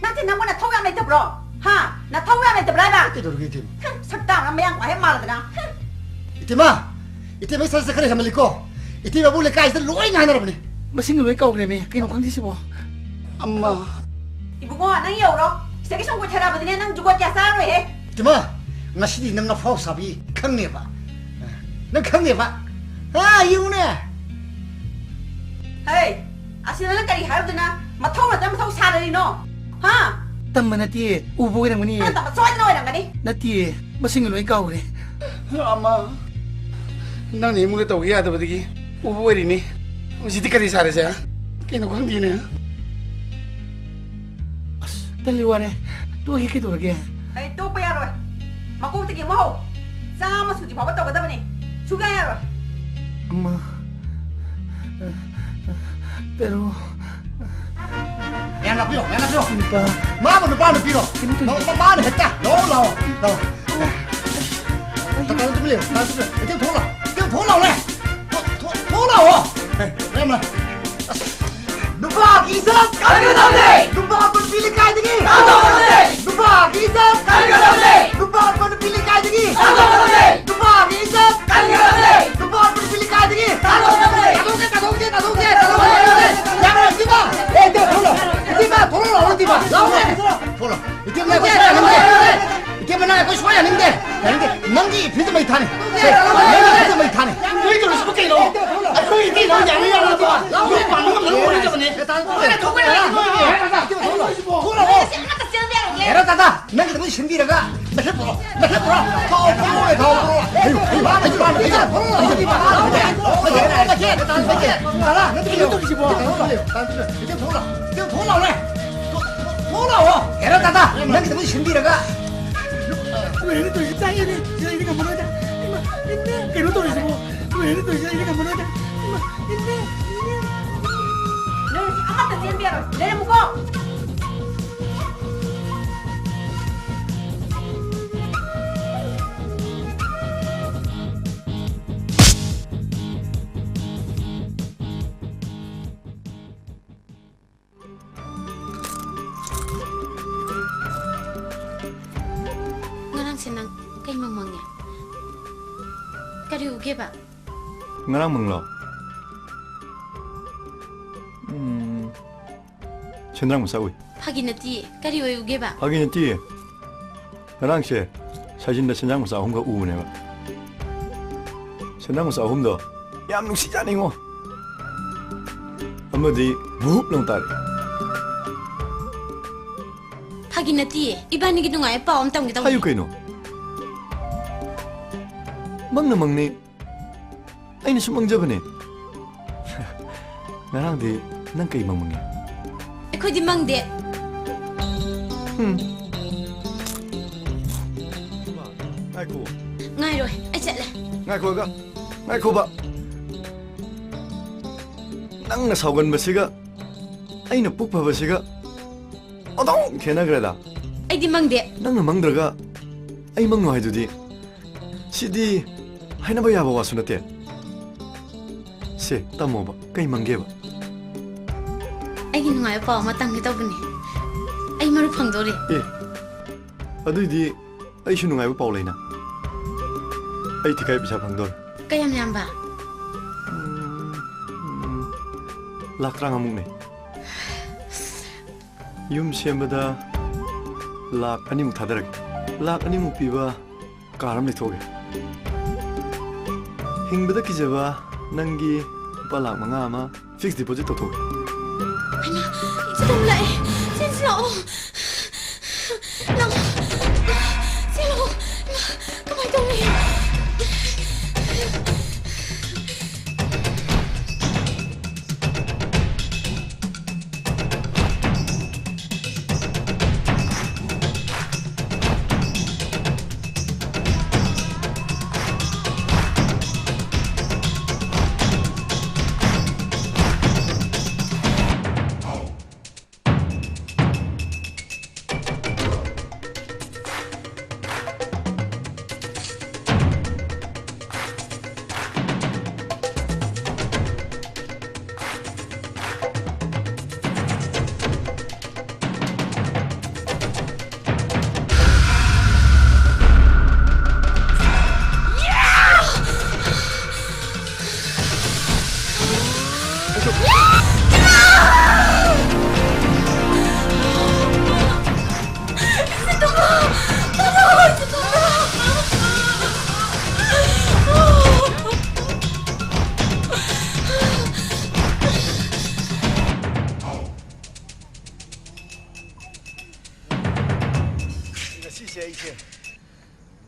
나한테 남보나 토우야메 더불어 하나 토우야메 더불어라 Ito rin itim. 석당 남매양 과해 말하더나 Itima, itima sa kare kamali ko. Itima bule ka isa luoy nga na rin. 마싱을 왜 까고 그래? 그냥 광지시 뭐. Amma, 이봉아 난 여우로 세계 성고 차라버드네 난 죽었지 싸로 해 itima, ngasidi nang na-fall sabi, kang niya ba? Nang kang niya ba? Yun na. 헤이 아시나는 까리 하르드나 마토우라 좀 마토우 사르리노 하 땀만 나티 우보이랑 거니. 한다 소리 나오이랑 가니 나티 마싱을 왜 까고 그래? Ama, nang ni mo ito kaya dapat lagi. Ubo ini, mesti kali sara saya. Kino kang di na. 달리와네. 또 이렇게 돌게. 헤이 또 빠야로 마코우티기 뭐호 싸마 수지 봐봤다 보다보니 수가야로 엄마. pero Yan na piro, yan na piro. pa Mama na pa na piro. Mama na heta. No. Takal tu beli, takal tu beli. Itu thola le. Thola ho. Rema. Duba kisa kalgadamne. Duba kon pilih kai digi. Kalgadamne. Duba kisa kalgadamne. Duba kon pilih kai digi. Kalgadamne. Duba kisa kalgadamne. Duba kon pilih kai digi. Kalgadamne. Kadongke. Jangan tiba. Itu thola. Thola orang tiba. Lawan. Thola. Itu mana aku suaya ningde. Nanggi pizza mai thane. Pizza mai thane. Kau itu harus pakai lo. Aku ini lo jangan yang itu. Lawan panu lalu boleh je ni. Thola. Era tata. Nanggi tu sendiri raga. Macam pura. Kau pura. Ayo. Era tata. Nanggi tu sendiri raga. 왜 이래 또 이게 땅이네. 제가 이리가 뭐라다. 이마 있네. 걔로 돌리지 뭐. 왜 이래 또 이리가 뭐라다. 이마 있네. 너 아마도 젠비야로 내려무고 ngarang senang kay mamangnya. Kari uge ba? ngarang menglo. Chendrang musawi. Pagi nati kari uge ba? Pagi nanti, ngarang she, 사진 나 chendrang musa hum ka u ne ba. Chendrang musa hum do, yam nung si jani ngo. Amadi buhup long tari. Pagi nati ibani gitu ngai pa om tang gitu. Hayu kaino. Mang ni, ay na sumang jaba ni. Ngarang di, nang kay mamangya. Aku di mang de. Ngai ko. Ngai rồi, ai chạy lại. Ngai ko ga. Ngai ko ba. Nang na saugan ba siga. Ay na pukpa ba siga. Odong kena greda. Ai di mang de. Nang na mangdraga. Ay mangno hay dudi. Sidi hay na ba yaba wasu na te. Se tamo ba kay mangge ba. Ai gi ngai pa ma tang gitu bani. Ai maru phang do re. Adui di ay shu nungai ba paulay na. Ay tikay bisa pangdor. Kayam yam ba. Lakrang amung ne. Yum siyambada lak animuk thadarag. Lak animuk piba karam le thoge. Hingbada kijaba nangi pa lak manga ama fixed deposit to thoge. Ai na, itu dong lại. Xin lỗi. Nang Kamay tawni.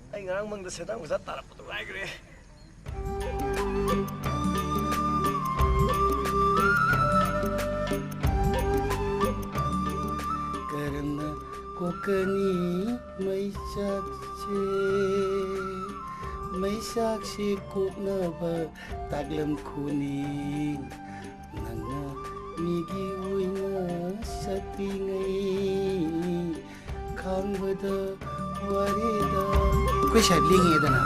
Ay ngarang mangda sedang usah tarap tu lagi re. Karena kokani may saksi kokna ba taglam kuning nanga migi uina sa tingay kambada warida. Kau siapa lingi itu na?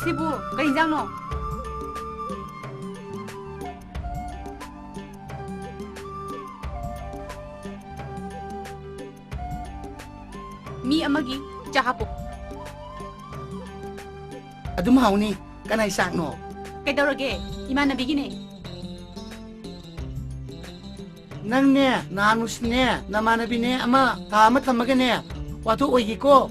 Sibu, kau injang no. Mi amagi jahapo. Aduh mau ni, kan aisak no. Kau tahu lagi, imana begini? Nang ne, namus ne, nama nabi ne, ama tamat tamaga ne. Waktu oyi ko.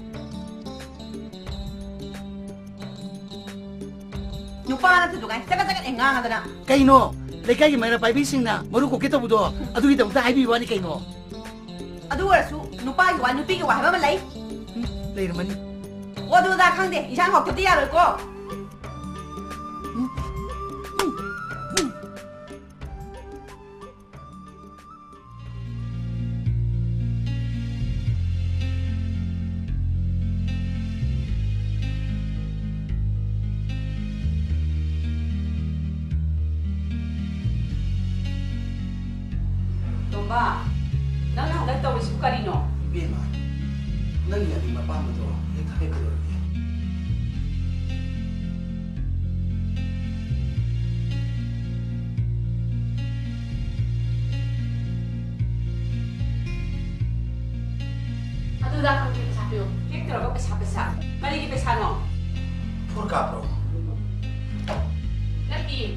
Nupa na tu kan, cakap engang ada na. Kaino, lekai mana pai bising na, maru ko kita budo. Aduh kita udah hai biwani kaino. Aduh rasu, nupa iwan nupi iwan apa malai? Lain mana? Waduh dah kang deh, isang hok tu dia ko. Tomba, nang hanggang tahu suka rino. Bima, nang yang lima paham tu, kita keluar. Aduh dah kau kita sapiu. Kita terlalu besar. Mari kita besar no. Purka bro. Nanti,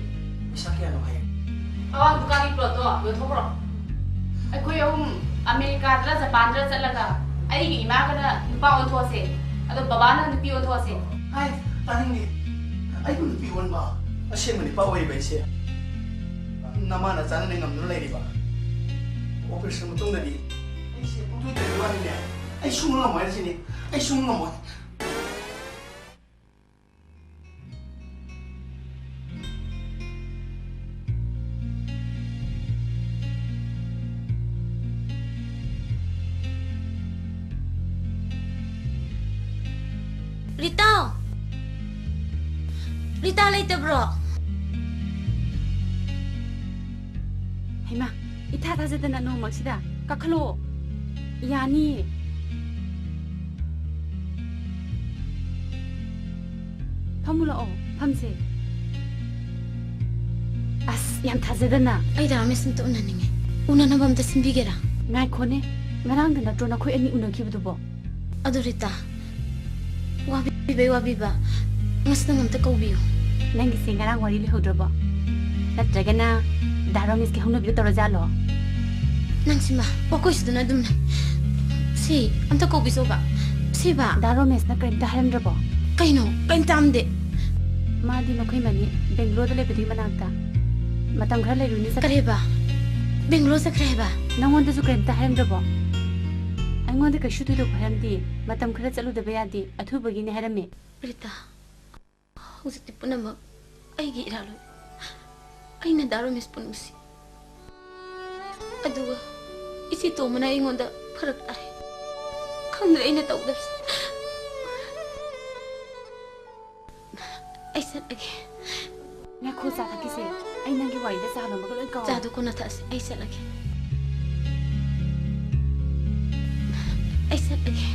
Bisa kaya no hai. awak bukan di plot tu, yo tu bro. Aku yang Amerika adalah Jepang adalah celaga. Ayi gini mana lupa on tuas se, atau bapa na lupa on tuas se. Hai, taning ni. Ai pun piwan ba. Asyik mani pawai bai se. Nama na sana ni ngam nulai di ba. Operasi mutung tadi. Ai se putu itu luar ni. Ai sungguh ngam ai sini. Ai sungguh ngam. Rita later bro. Hey ma, ita tak sedar nak no maksida. Kakalo, yani. Pamula oh, pamse. As, yang tak sedar na. Ay dah mesin tu unan ni. Unan apa mesti sembigera. Ngai kone, ngarang dan drone aku ini unan kibu tu bo. Aduh Rita, wabi ba. Ngas nangam tak kau biu. Nanti ngarang wari le hodro bo. Tak jaga na, darong is ke hunu biu terjalo. Nang simba, pokok itu na dum na. Si, anta kau bisu ba? Si ba? Darong is na keren tahan bo. Kaino, kain tam de. Madi no kau mani, Bangalore le bedi manakta. Matam घर ले रुनी Kareba, Bangalore sa kareba. Nangon tu su keren tahan bo. ꯑꯩꯉꯣꯟꯗ ꯀꯩꯁꯨ ꯊꯣꯏꯗꯣꯛꯄ ꯍꯥꯏꯔꯝꯗꯦ ꯃꯇꯝ ꯈꯔ ꯆꯠꯂꯨꯗꯕ ꯌꯥꯗꯦ ꯑꯊꯨꯕꯒꯤꯅꯦ ꯍꯥꯏꯔꯝꯃꯦ ꯔꯤꯇꯥ ꯍꯧꯖꯤꯛꯇꯤ ꯄꯨꯝꯅꯃꯛ ꯑꯩꯒꯤ ꯏꯔꯥꯜꯂꯣꯏ ꯑꯩꯅ ꯗꯥꯔꯣ ꯃꯤꯁ ꯄꯨꯟꯕꯁꯤ ꯑꯗꯨꯒ ꯏꯆꯦ ꯇꯣꯝꯕꯅ ꯑꯩꯉꯣꯟꯗ ꯐꯔꯛ ꯇꯥꯔꯦ ꯈꯪꯗ꯭ꯔꯦ ꯑꯩꯅ ꯇꯧꯗꯕꯁꯤ ꯑꯩ ꯆꯠꯂꯒꯦ ꯉꯥꯏꯈꯣ ꯆꯥ ꯊꯛꯈꯤꯁꯦ ꯑꯩ ꯅꯪꯒꯤ ꯋꯥꯔꯤꯗ ꯆꯥ ꯂꯣꯟꯕꯒ ꯂꯣꯏ ꯀꯥꯎꯔꯦ ꯆꯥꯗꯣ ꯀꯣꯟꯅ ꯊꯛꯑꯁꯤ ꯑꯩ ꯆꯠꯂꯒꯦ ꯑꯩ ꯆꯠꯂꯒꯦ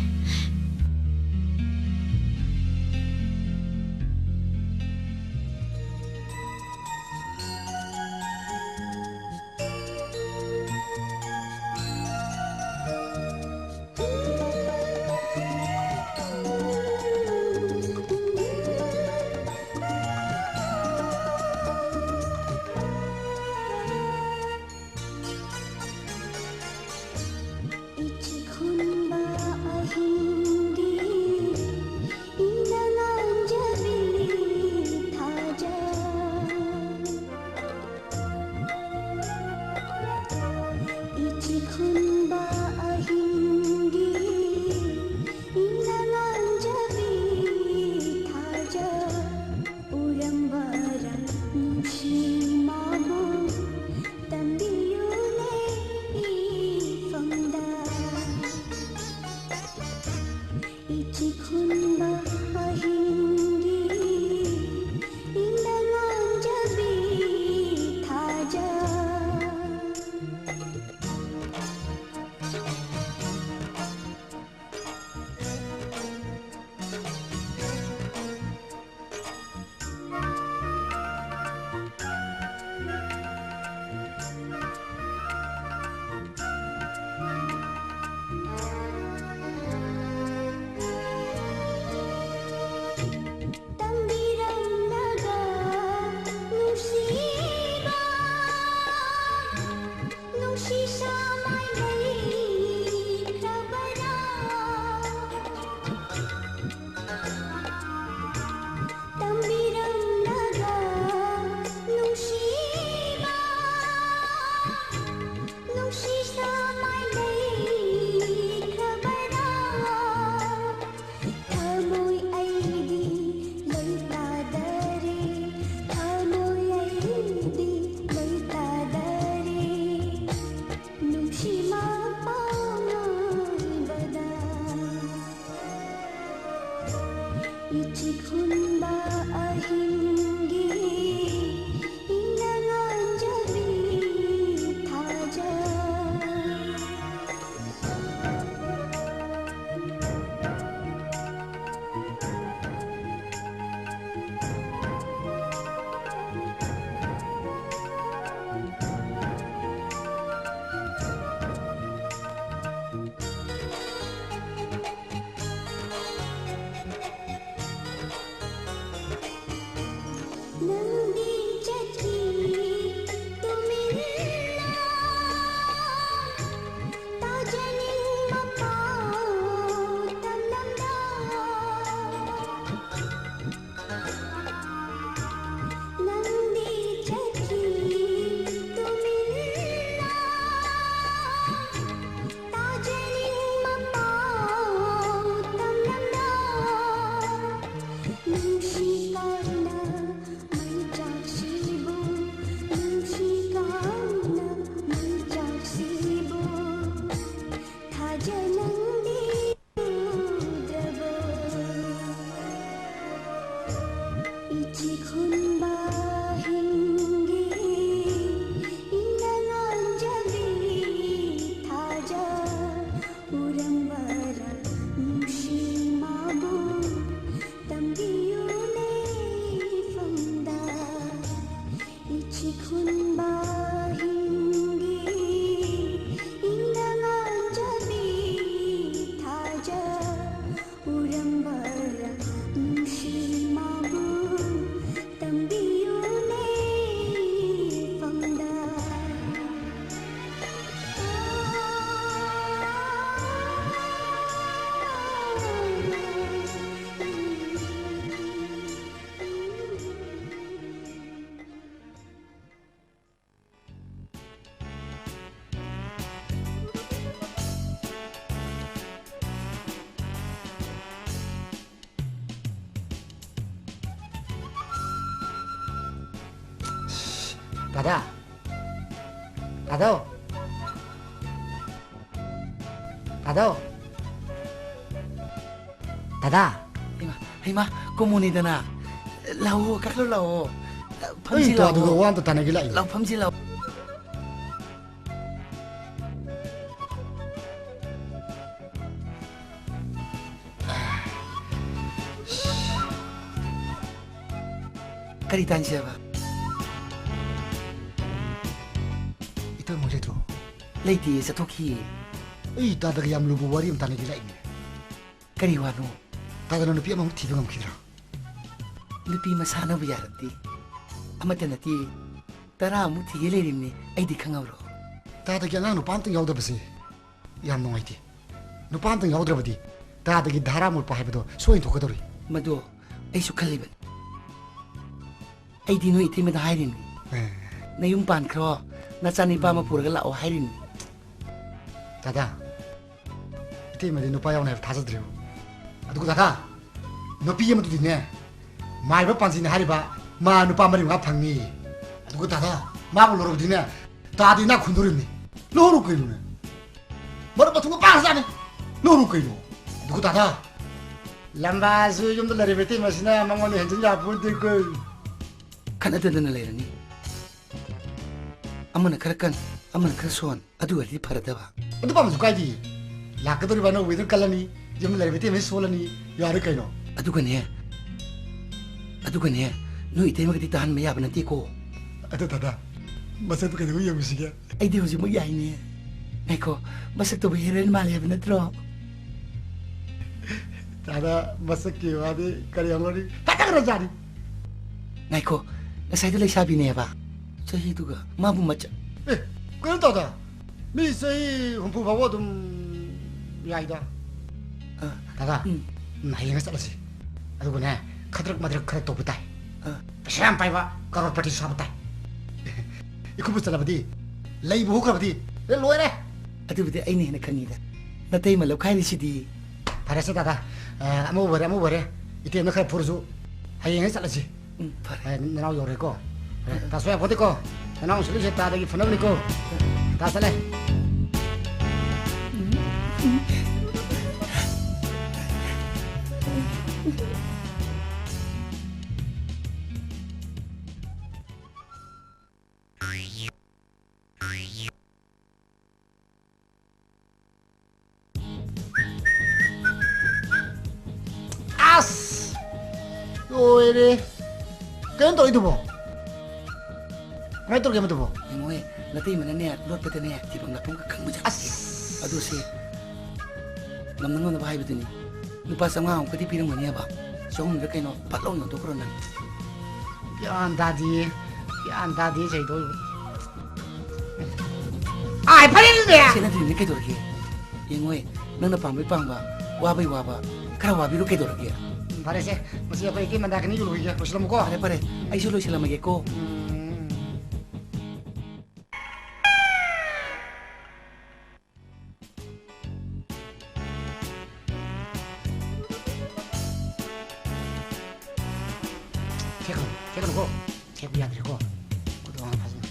इछि खुनबा अहि 다다. 다다. 다다. 다다. Hima, komunida na. Lao, kaklo lao. Ay, lao. dago wan to tanagi lai. Lao pamsi lao. Kari tan siya ba? Ito mo dito. Lady sa toki. Ay, dadag yam lubu wari am tanagi lai. Kari wano. Daga no pi amang ti ngam khidra. Nupi masana bu yarati. Amata nati. Tara mu ti yelerimni ai di khangawro. Dadag yang no pantang yawda basi. Yam no aiti. No pantang yawdra badi. Dadag dhara mul pa hebdo soin to kadori. Mado ai su khaliban. Ai di no iti me da hairin. Na yung pan kro na chani pa ma purga la o hairin. 다다. 이때 말이 너 빠야오네 다섯 드려. 아두고 다가. 너 비에만 또 있네. 말바 반지네 하리바. 마 누빠 말이 가 방니. 아두고 다가. 마블 로로 디네. 다디 나 군도리니. 로로 그이노네. 머리 같은 거 빠르잖아. 로로 그이노. 아두고 다가. 람바스 좀더 레베티 마시나 망원이 현진 잡을 걸. 카나다나 레르니. 아무나 그렇건 아무나 그소원 아두가 리 파르다바. Itu pa masukai la ka dori bano weather kalani jam la bete me solani yar kaino aduga ne no ite ma kiti tahan me ya banati ko ata tada masa to kene yo musiga ai de hoji mo yai ne nei ko masa to hiren mal ya banatro tada masa ke wade kari amari patakra jari nei ko nasai to le sabi ne ba sahi duga mabu macha kau tada mi sei humpu bawa dum yaida tada nahi ngas alasi adugo ne khadrak madrak kharak to butai sham pai ba karor pati sa butai iku bustala badi lei bu kra badi le loire adu badi ai ne khani da natai ma lokai ri sidi parasa tada amu bare ite na kha purzu hai ngas alasi nanau yore ko ta soya poti ko nanau sulu se tada gi phonam ni ko ta sale As! Oire. Kaya to ito mo? Ngay to kaya mo ito mo? Ngoy, natai mana ne lot pete ne ti bang lapong ka khang mo as adu se lam nang na bai bitini nupa sanga ko ti pirang mania ba song ga kaino patlong no to kro nan Yan dadi sai to. Ai pare ni ya. Sena ti ne kai dorki ngoy nang na pambai pangba wa ba kara wa biru kai dorki Pare se masih apa iki mandakni dulu ya Muslim ko. Pare ai solo sila mage ko Cek ko. Cek biar ko. Ko to ang pasin.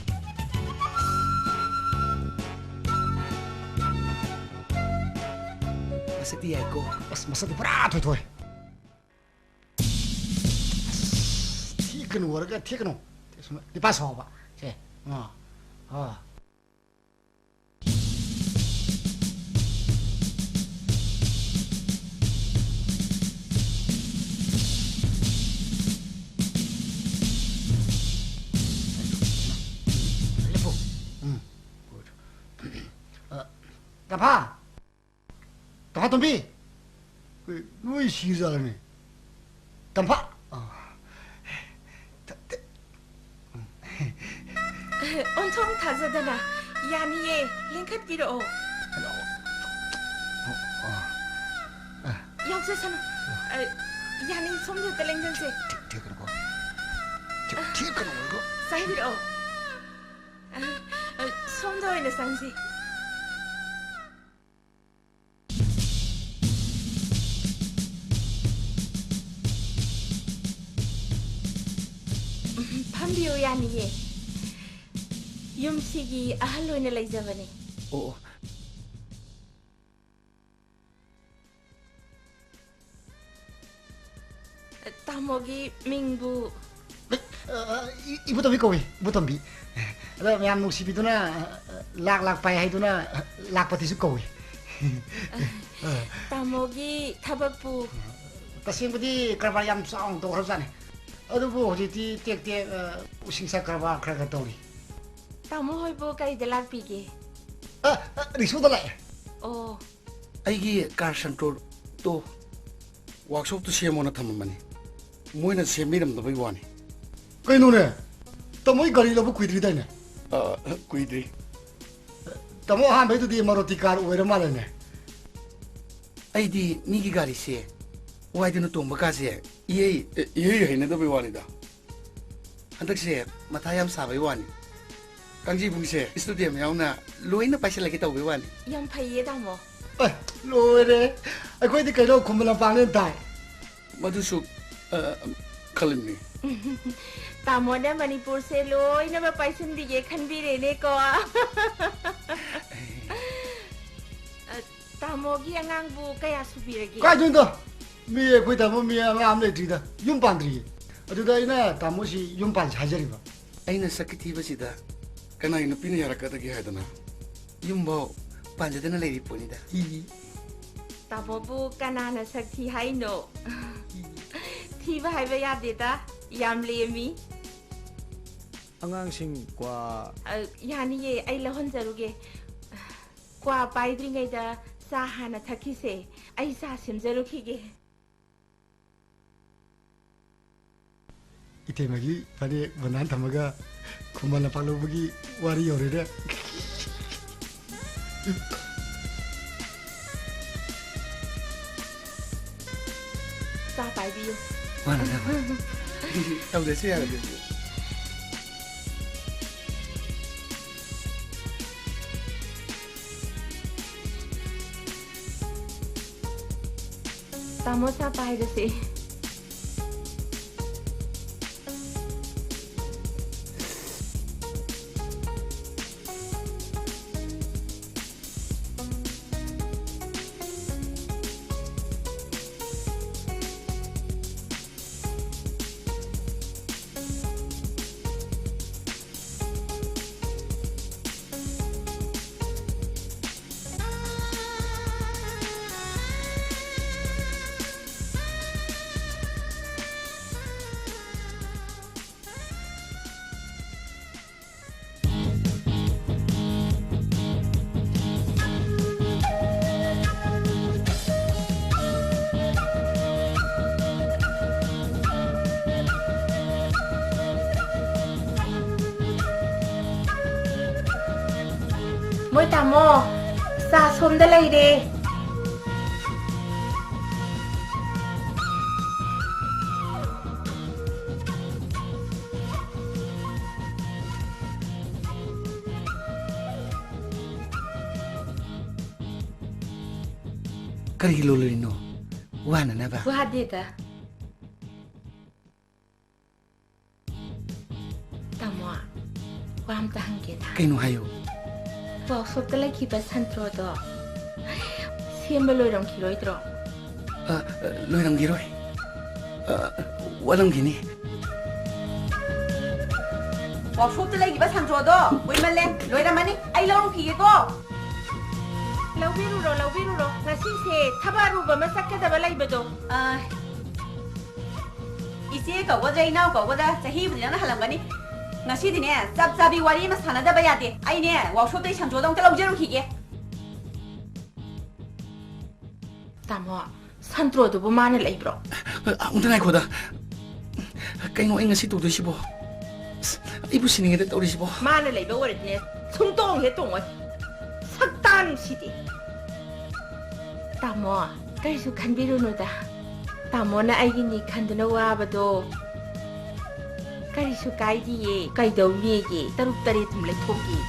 masati ai ko Masati pra toy. Tikno warga tikno. Di pas ho ba. Ce. Tapa tumpi. Ui sira ni. Tampa. 엄청 다자잖아. 야니에 랭kat 기로. 역세선. 야니 somnya telenggan se. Tikno ko. Tikno ko. 사이비로. somdoine 상시. 밤비오 야니에 ꯌꯨꯝꯁꯤꯒꯤ ꯑꯍꯜ ꯑꯣꯏꯅ ꯂꯩꯖꯕꯅꯤ ꯑꯣ ꯇꯥꯃꯣꯒꯤ ꯃꯤꯡꯕꯨ 이부터비 거위 이부터비 ꯑꯗꯣ ꯃꯌꯥꯝ ꯅꯨꯡꯁꯤꯕꯤꯗꯨꯅ ꯂꯥꯛ ꯄꯥꯏ ꯍꯥꯏꯗꯨꯅ ꯂꯥꯛꯄꯗꯤꯁꯨ ꯀꯧꯏ ꯇꯥꯃꯣꯒꯤ ꯊꯕꯛꯄꯨ ꯇꯁꯦꯡꯕꯗꯤ ꯀꯔꯕꯥꯔ ꯌꯥꯝ ꯆꯥꯎꯅ ꯇꯧꯈ꯭ꯔꯕꯖꯥꯠꯅꯤ ꯑꯗꯨꯕꯨ ꯍꯧꯖꯤꯛꯇꯤ ꯇꯦꯛ ꯇꯦꯛ ꯎꯁꯤꯡꯁꯥ ꯀꯔꯕꯥꯔ ꯈꯔ ꯇꯧꯔꯤ ꯇꯥꯃꯣ ꯍꯣꯏꯕꯨ ꯀꯔꯤꯗ ꯂꯥꯛꯄꯤꯒꯦ ꯔꯤꯛꯁꯣꯗ ꯂꯥꯛꯑꯦ ꯑꯣ ꯑꯩꯒꯤ ꯀꯥꯔ ꯁꯦꯟꯇ꯭ꯔꯣꯜꯗꯣ ꯋꯥꯛꯁꯣꯞꯇ ꯁꯦꯝꯃꯣꯅ ꯊꯝꯃꯝꯕꯅꯤ ꯃꯣꯏꯅ ꯁꯦꯝꯕꯤꯔꯝꯗꯕꯩ ꯋꯥꯅꯤ ꯀꯩꯅꯣꯅꯦ ꯇꯥꯃꯣꯒꯤ ꯒꯥꯔꯤ ꯂꯧꯕ ꯀꯨꯏꯗ꯭ꯔꯤꯗꯥꯏꯅꯦ ꯀꯨꯏꯗ꯭ꯔꯤ ꯇꯥꯃꯣ ꯑꯍꯥꯟꯕꯩꯗꯨꯗꯤ ꯃꯔꯨꯇꯤ ꯀꯥꯔ ꯑꯣꯏꯔ ꯃꯥꯜꯂꯦꯅꯦ ꯑꯩꯗꯤ ꯃꯤꯒꯤ ꯒꯥꯔꯤꯁꯦ ꯋꯥꯏꯗꯨꯅ ꯇꯣꯡꯕ ꯀꯥꯁꯦ ꯏꯍꯩ ꯍꯩꯅꯗꯕꯩ ꯋꯥꯅꯤꯗ ꯍꯟꯗꯛꯁꯦ ꯃꯊꯥ ꯌꯥꯝ ꯁꯥꯕꯩ ꯋꯥꯅꯤ ꯀꯥꯡꯖꯤꯕꯨꯡꯁꯦ ꯏꯁꯇꯨꯗꯤꯌꯝ ꯌꯥꯎꯅ ꯂꯣꯏꯅ ꯄꯥꯏꯁꯤꯜꯂꯒꯦ ꯇꯧꯕꯩ ꯋꯥꯅꯤ ꯌꯥꯝ ꯐꯩꯌꯦ ꯇꯥꯃꯣ ꯂꯣꯏꯔꯦ ꯑꯩꯈꯣꯏꯗꯤ ꯀꯩꯅꯣ ꯈꯨꯝꯕ ꯂꯝꯄꯥꯛꯅꯦ ꯇꯥꯏ ꯃꯗꯨꯁꯨ ꯈꯜꯂꯤꯅꯤ ꯇꯥꯃꯣꯅ ꯃꯅꯤꯄꯨꯔꯁꯦ ꯂꯣꯏꯅꯃꯛ ꯄꯥꯏꯁꯤꯟꯕꯤꯒꯦ ꯈꯟꯕꯤꯔꯦꯅꯦꯀꯣ ꯇꯥꯃꯣꯒꯤ ꯑꯉꯥꯡꯕꯨ ꯀꯌꯥ ꯁꯨꯕꯤꯔꯒꯦ ꯀꯥꯏꯗꯣꯏꯅꯣ ꯃꯤ ꯑꯩꯈꯣꯏ ꯇꯥꯃꯣ ꯃꯤ ꯑꯉꯥꯡ ꯑꯃ ꯂꯩꯇ꯭ꯔꯤꯗ ꯌꯨꯝ ꯄꯥꯟꯗ꯭ꯔꯤꯌꯦ ꯑꯗꯨꯗ ꯑꯩꯅ ꯇꯥꯃꯣꯁꯤ ꯌꯨꯝ ꯄꯥꯟꯁꯤ ꯍꯥꯏꯖꯔꯤꯕ ꯑꯩꯅ ꯁꯛꯀꯤ ꯊꯤꯕꯁꯤꯗ ꯀꯅꯥꯒꯤ ꯅꯨꯄꯤꯅ ꯌꯥꯔꯛꯀꯗꯒꯦ ꯍꯥꯏꯗꯅ ꯌꯨꯝꯐꯥꯎ ꯄꯥꯟꯖꯗꯅ ꯂꯩꯔꯤ ꯄꯣꯠꯅꯤꯗ ꯇꯥꯃꯣꯕꯨ ꯀꯅꯥꯅ ꯁꯛꯊꯤ ꯍꯥꯏꯅꯣ ꯊꯤꯕ ꯍꯥꯏꯕ ꯌꯥꯗꯦꯗ ꯌꯥꯝ ꯂꯦꯝꯃꯤ ꯑꯉꯥꯡꯁꯤꯡ ꯀ꯭ꯋꯥ ꯌꯥꯅꯤꯌꯦ ꯑꯩ ꯂꯧꯍꯟꯖꯔꯨꯒꯦ ꯀ꯭ꯋꯥ ꯄꯥꯏꯗ꯭ꯔꯤꯉꯩꯗ ꯆꯥ ꯍꯥꯟꯅ ꯊꯛꯈꯤꯁꯦ ꯑꯩ ꯆꯥ ꯁꯦꯝꯖꯔꯨꯈꯤꯒꯦ 이태막이 발에 원한 담아가 그만나 발로보기 와리 요리래 자 바이비요 와나 tao để xe được tamo sa 바이러시 Môi tamo, sa xôm đã lây đi. Kari lolino, wana na ba? Wah dita. Tamo, wam tahang kita. Kaino hayo? Workshop tala kiba santro do. Siamba loirong kiloi dro. Loirong giroi. Walang gini. Workshop tala kiba santro do. Woi malen, loirong mani, ay lorong kiye ko. Laubiru ro. Nasi se tabaru ba masakka da balai bado. Isi ka wa jai nau ka wa da sahi bu na halam gani. Ngasi dine zab zabi wari ma sana da bayade. Ai ne workshop dai santro dong tala ujeru kiye. Tamo, santro do bu mana lai bro. Amunta ngai khoda. Kaino inga si tu do sibo. Ibu sininge da tori sibo. Mana lai ba wari ne. Sungtong he tong oi. Saktan sidi. Tamo, karisu kanbiru no da. Tamo na ai ni kanduna wa ba do. Karisu kai di ye, kai do ye ye, taruk tare tum le thoki.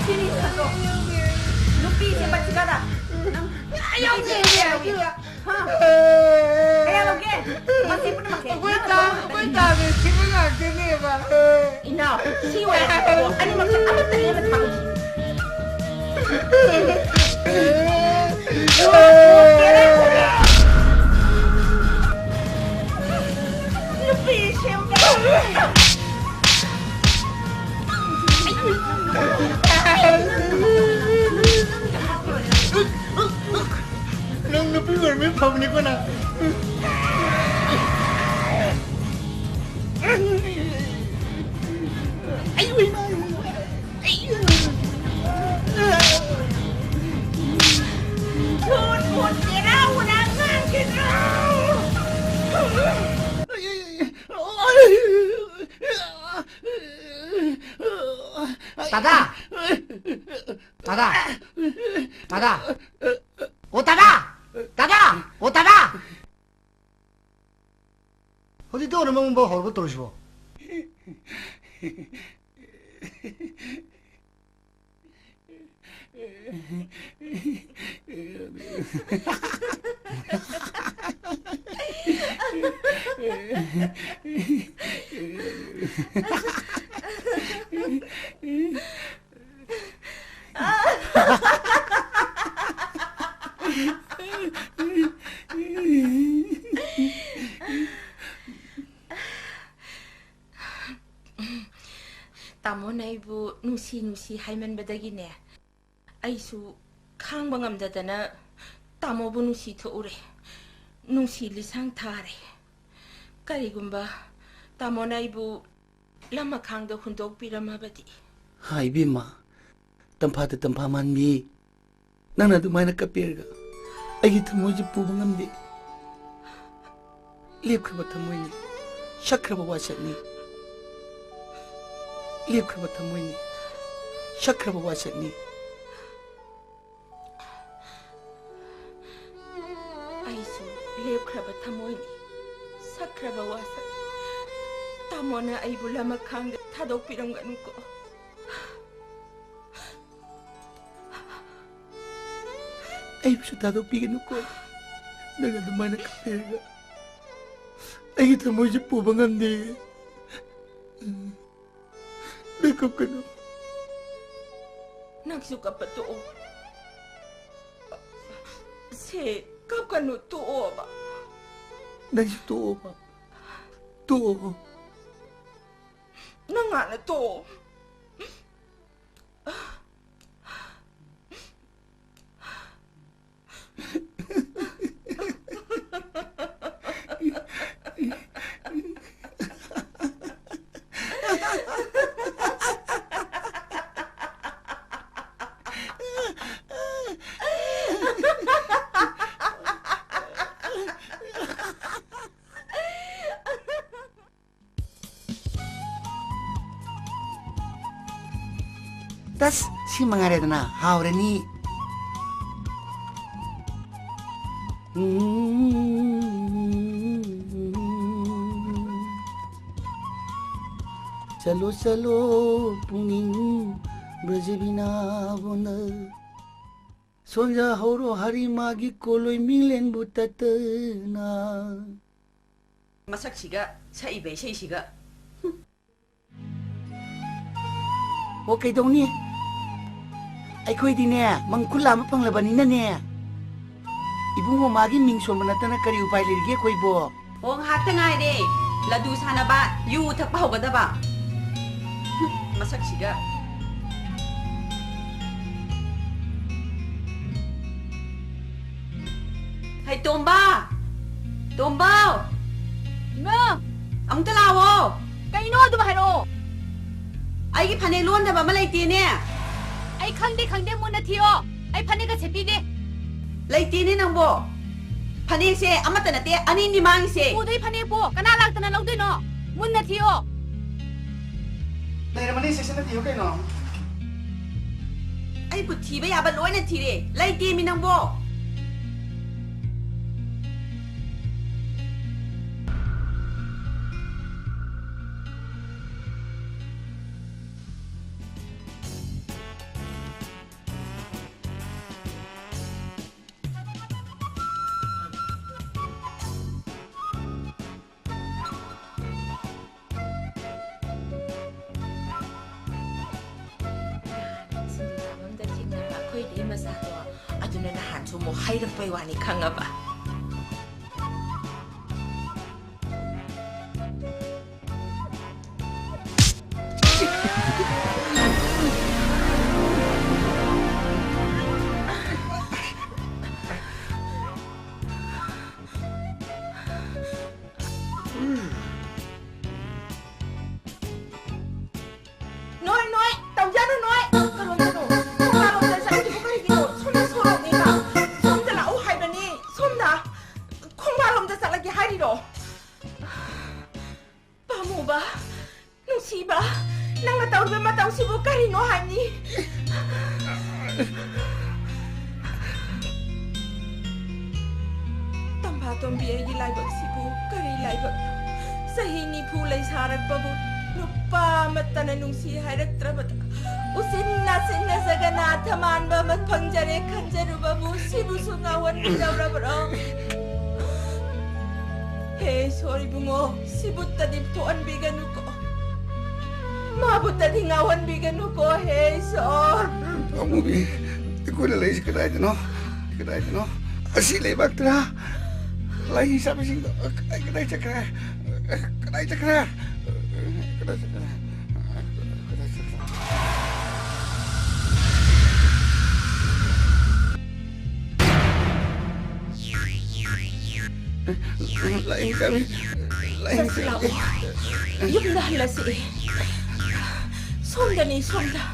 Sini satu. Lupi siapa cakap dah? Kaya lagi. Masih pun makan. Aku tahu sih nak kene ba. Ina, siwa. Ani makan apa tadi yang makan? Lebih siapa? Nang napiwan may pamni ko na. Ay, wait na. Tun, kiraw na nga, kiraw! Tada! Tada! Tada! O Tada! Tada! O Tada! 어디 또 오늘 뭐 horbo 떨어지고. Tamo na ibu nusi haiman badagine. Aisu khang bangam dadana tamo bu nusi thoure. Nusi lisang thare. Karigumba tamo na ibu lama khang da hundok pirama badi. Hai bima. Tempat man mi. Nang du mai na kapirga. Ai thamoi ji pu bangam di. Lep khaba thamoi ni. Shakraba wasani. Lep khaba thamoi ni. Shakraba wasani. Aisu lep khaba thamoi ni. Sakraba wasa. Tamo na ibu lama khang da thadok piram ganu ko. Ay bisutado pigin ko. Nagadumay na kapirga. Ay kita mo siya po bang hindi. Nakap ka na. Nagsuka pa to. Se, kap ka no to ba? Nagsuto ba? To. Nanga na to. Tas si mangare na haure ni. Chalo chalo puning brajebina bona. Sonja hauro hari magi koloi milen butatana. Masak siga, sa ibay siga. Okay dong ni. Ay ko'y di niya, mangkulama pang labanin na niya. Ibu mo magi mingso manata na kari upay lirgi ko'y bo. Ong hata nga de, ladu sana ba, yu takpa ho gada ba? Masak siga. Hay Tomba! Tomba! Nga! Ang talawo! Kaino adu mahiro? Ay panay luan na ba malayti niya? Ay khangde mo na tiyo. Ay panay ka sepide. Layti ni nang bo. Panay se amata na te ani ni mang se. Uday panay po. Kanalag ta na law din no. Mun na tiyo. Dahil naman din sisa na tiyo kayo no? Ay buti ba yaba luan na tire. Layti mi nang bo. 사도 아주는 한수 뭐 하이를 빼 와니 강아봐. nói tàu giá nó nói không bao giờ sao thì không có gì 손 서로 내가 손들 아우 하이더니 손다 không bao giờ sao lại 하이리로 bà mù bà nung si bà nang là tàu về mà tàu si vô cái nó hành đi tâm bà tôm bia đi lại bậc si vô cái lại bậc sahini phu lại sarat babu Lupa mata na nung si harak trabat. Usin na sa gana taman ba mat pangjare kanjaru babu sibu sungawan bidaw rabarong. Hey, sorry bungo. Sibut tadi tuan biganu ko. Mabut tadi ngawan biganu ko. Hey, sorry. Kamu bi, ikaw na lang si kadai no, kadai no. Asile baktra. Lain sabi sing kadai cakra, kadai cakra. Lain kami. Yung dahil si Sonda ni Sonda.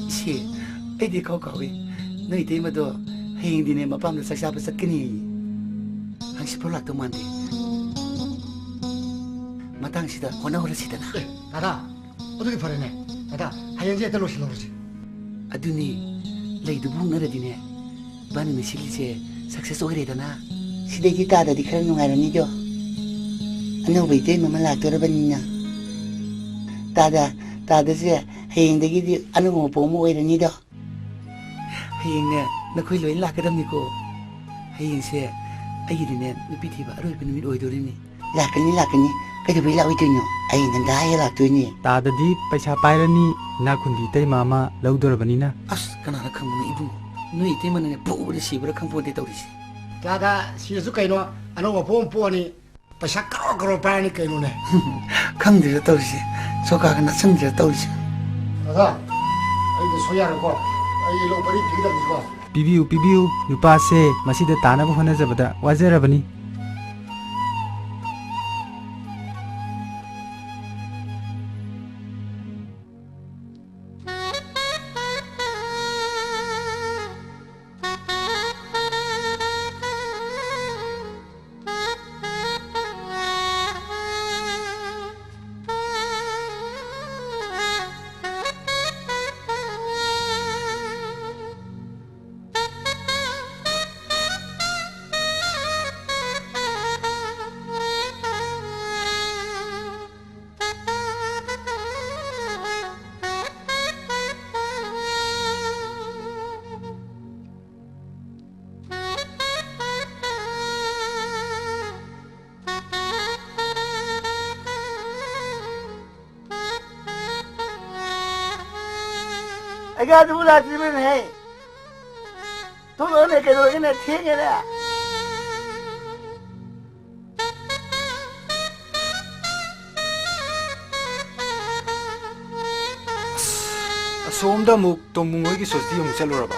Si, di kau kau Noi di mado. Hindi na mapam na sagsabasat kini. Ang sipulak tumandi. Matang sida, honahura sida na. 다다, 어떻게 팔았네? 다다, 하영지에 들어오시려고 그러지. Aduni, laidu buong naradine. Bano na silise, success oreda na. Si Dagi tada di karang nungaran niyo. Ano ba ito mamalakto na ba niya? Tada siya, hayang dagi di, ano mo po mo oreda niyo? Hayang na, nakoy loy lakadam ni ko. Hayang siya, ayun na, napiti ba, aroy panumid oy doon ni. Lakani, kaya ba ilaw ito nyo? Ay, nanda ay lakto niya. Tadadi, paisa pairani, nakundi tay mama, laudorbanina. As, kanana kang mga ibu. Noi tay man na buo na sibra kang punti tawris. 다다, 시에서 kayo ano mo po ni, pasya karo pa ni kayo na. Kang dira tawris. So kaka na sang dira tawris. 다다, ay soya ko. Ay ilo pa rin bigla ko. Pibiu, nupase, masida tanabu honazabada, wazerabani. Agad mo natin naman hey. Tulong na kayo na tingin na. Somda muk tomungoy ki sosti yung saluraba.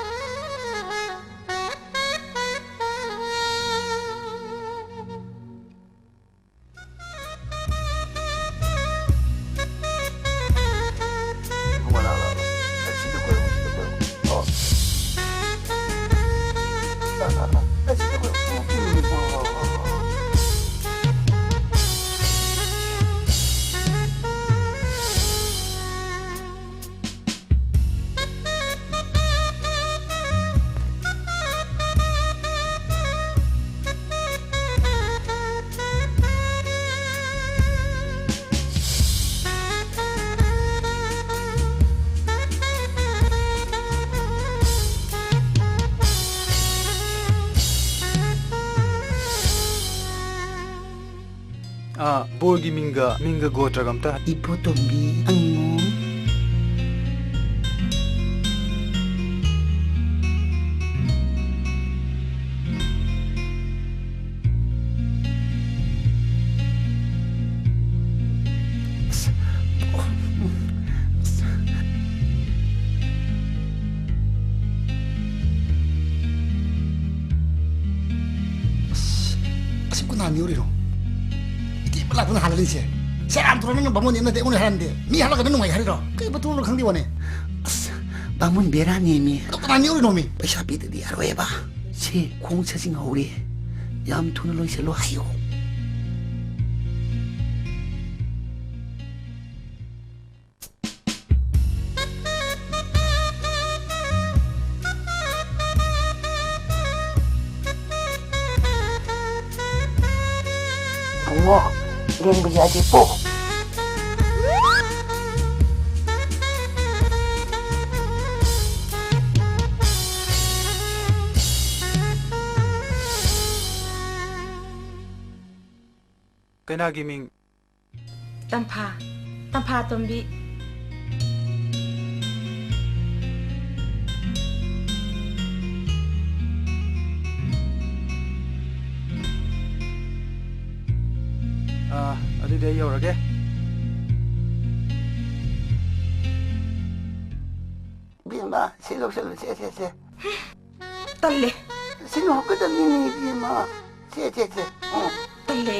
이보기 민가 고트라감타 이보 톰비 앙모 요리로 이게 몰라보는 하는지 사람 들어오는 바문 있는데 오늘 하는데 미 하려고 하는 거야 하리로 그게 보통으로 강디 원해 바문 메라님이 똑똑한 요리 놈이 पैसा 비드디 하러 해봐 세 공차징 우리 얌 돈을 놓이실로 하요 Dia menjadi po. Kena giming Tampa Tombi. Aduh yo rage. Bima, silo se. Talle. Sino ko da mini bima. Se. Talle.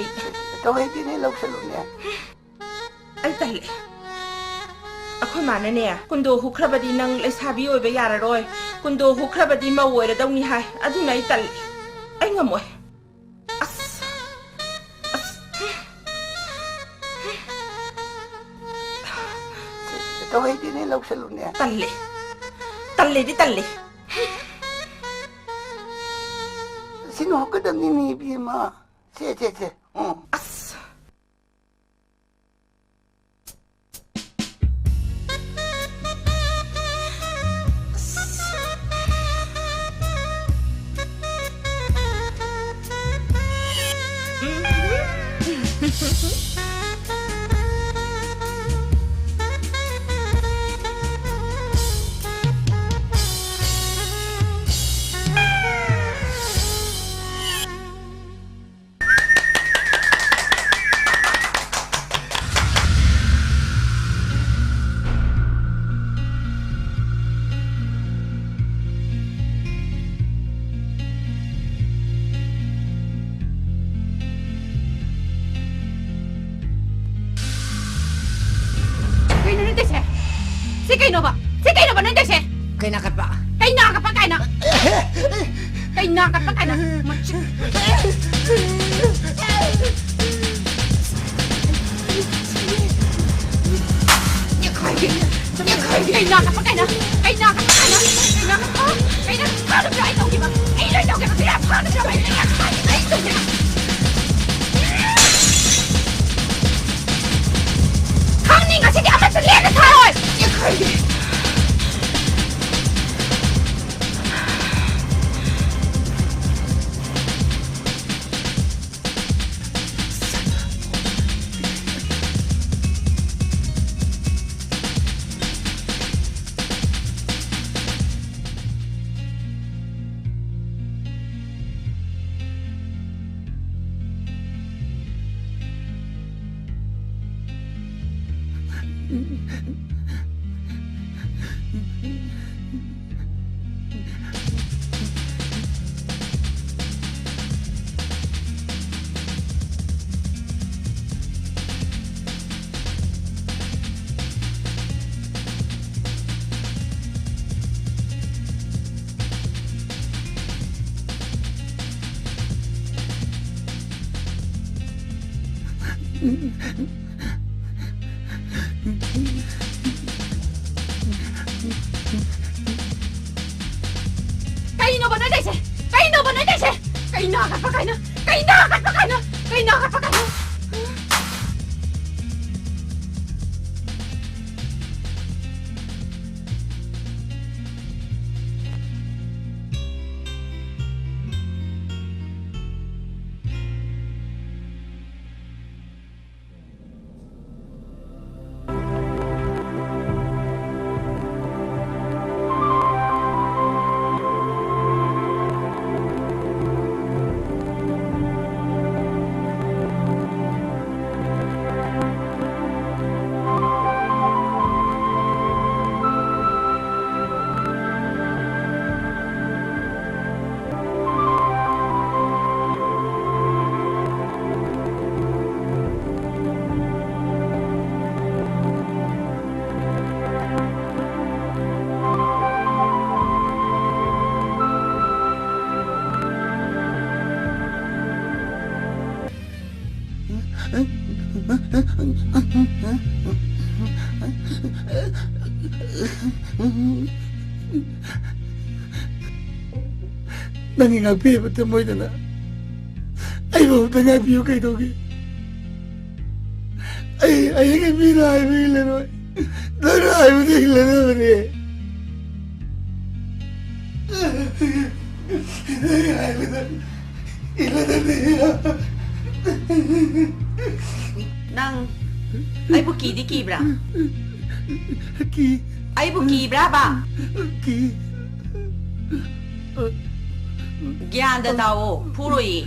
Tawai dine lo selo ne. Ai talle. Akhoi mana ne kundo hukrabadi nang lesabi oi ba yara roi. Kundo hukrabadi ma woi da dong ni hai. Adu nai talle. Ai ngamoi. Tawai dine lo selo ne. Talle. Sino ko da mini bima. Se. Kay nakat pa kaina. Nang ngakpi betul mo ito na. Ay mo ito ngakpi yung kayo togi. Ay ngakpi na ay mo ilan mo. Doon ay mo ito ilan mo rin. Ay mo ito ilan mo rin. Nang ay buki di kibra. Ki. Ay buki bra ba? Ki. Gyan da tao puro yi.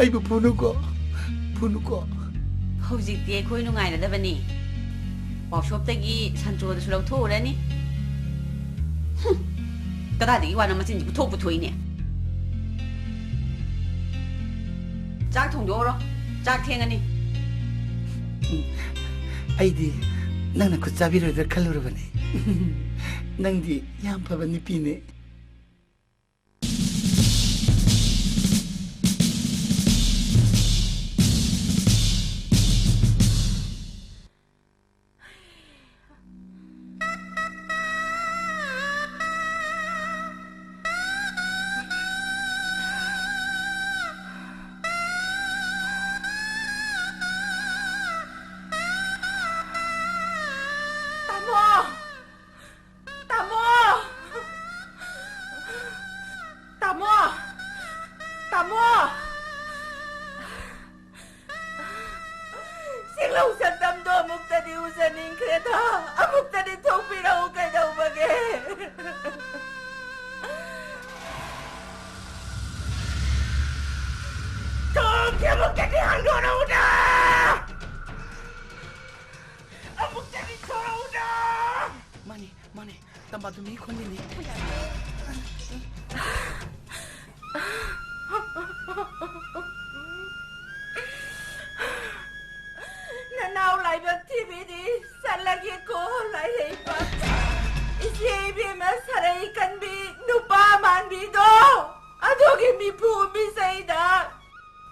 Ay bu puno ko. Hꯧjik ti khoi nungai na da bani. Workshop tagi sancho da sulau tho ra ni. Kada di wa na ma chin bu tho bu thoi ne. 짝 통도로 짝 탱하니 아이디 나는 그 짜비를 더 칼로로 보네 낭디 양파반 니피네 Mane, tambah demi kon ini. Nanau lai bak TV di san lagi ko lai lai bak. Isi bi masarai kan bi nupa man bi do. Adogi mi pu mi saida.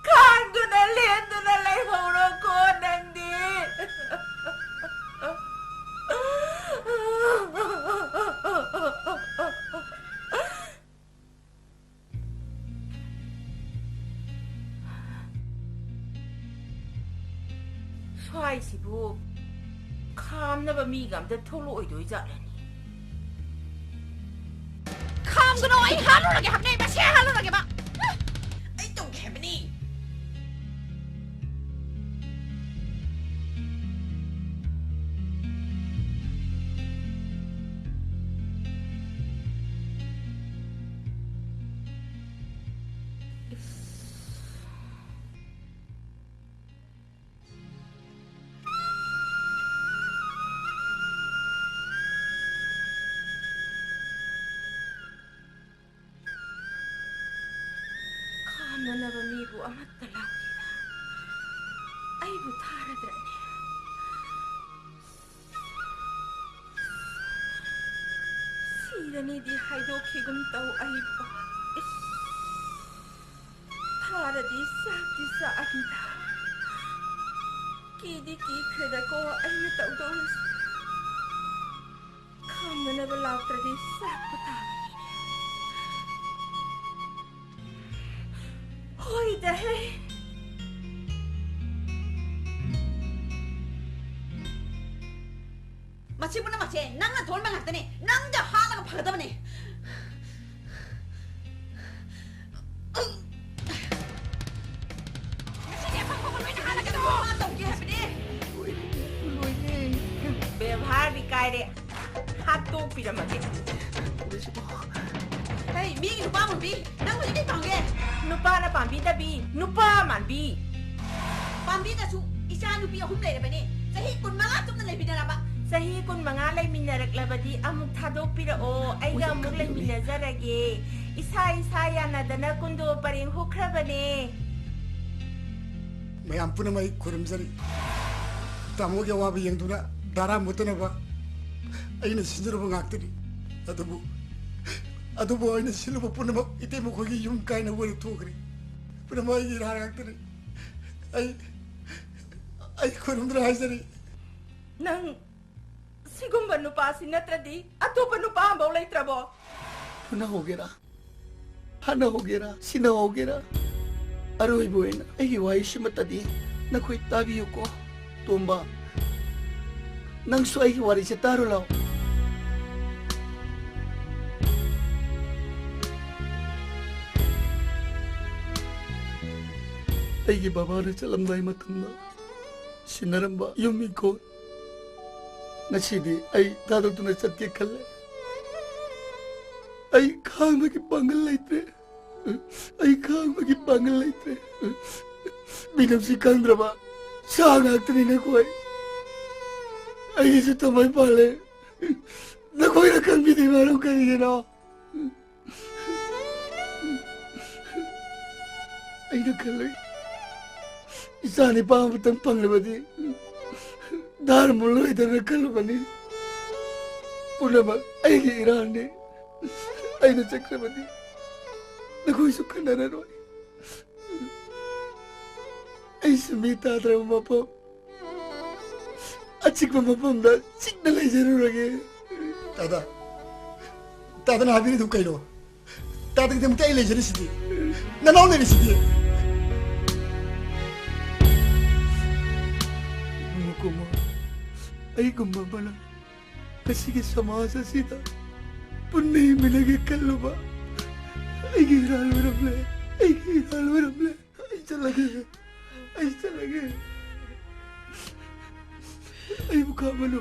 Kan do na lai horo ko nandi. swai시부 감나바 미감데 톨로 오이도이 자라니 감그노 아이 하루라게 합네 마 세 하루라게 마 아이 똥 개버니 감나바 미부 아마따 라우리라 아이부 타라드라니 시라니 디 하이도 키금 따우 아이부 타라디 싹디 싹이다 기디 기 크다고 아이유 따우도스 감나바 라우트라디 싹부터 Ôi đấy 마치부나 마치 낭나 돌만 갔더니 낭자 하나가 파가더니 व्यवहार बिकाय रे हाथ तो पिरामगे Hey, mi nupa mon bi, nang mo ini pangge. Nupa na pambi tabi, nupa manbi. Pambi na su, isa nupi ahum lay na ni. Sahi kun mga tum na lay binaraba. Sahi kun mga lay minarak labadi amuk thadok pira o ay ga amuk lay minazarage. Isa ya na dana kundo paring hukrabane. May ampun na may kurumsari. Tamo gawa ba yang tuna dara mo na ba? Ay na sinuro mo ngaktiri. Adubo ay na sila po na ite mo kogi yung kaya na wala tukri. Pero may ginaragtari. ai khurumdra haisari nang sigumba nupa si natradi atopa nupa ambau leitrabo hana ho gera sina ho gera aroi boina ai wai shimatadi na khoi tabi ko tomba nang so ai wari se taru lao ai baba na chalam dai matamna sinaramba yumi ko ngasidi ai dadu tuna chatke khalle ai khang ma ki bangal laitre ai khang ma ki bangal laitre binam si kandraba sang aktri na koi ai se tamai pale na koi na kan bidi maro kari na ai na khalle isani pamatang panglabadi dharmulo idana kalbani punama aigi irani aina chakrabadi nakoi sukhanara roi ai samita dra mapa achik mapam da chikna lai jarurage tada na habiri du kailo tada ke mutai lai jari sidi na naw ne sidi ai gumma bana kasi ke samasa sita punne milage kalluba ai giral ramle ai chalage ai buka malu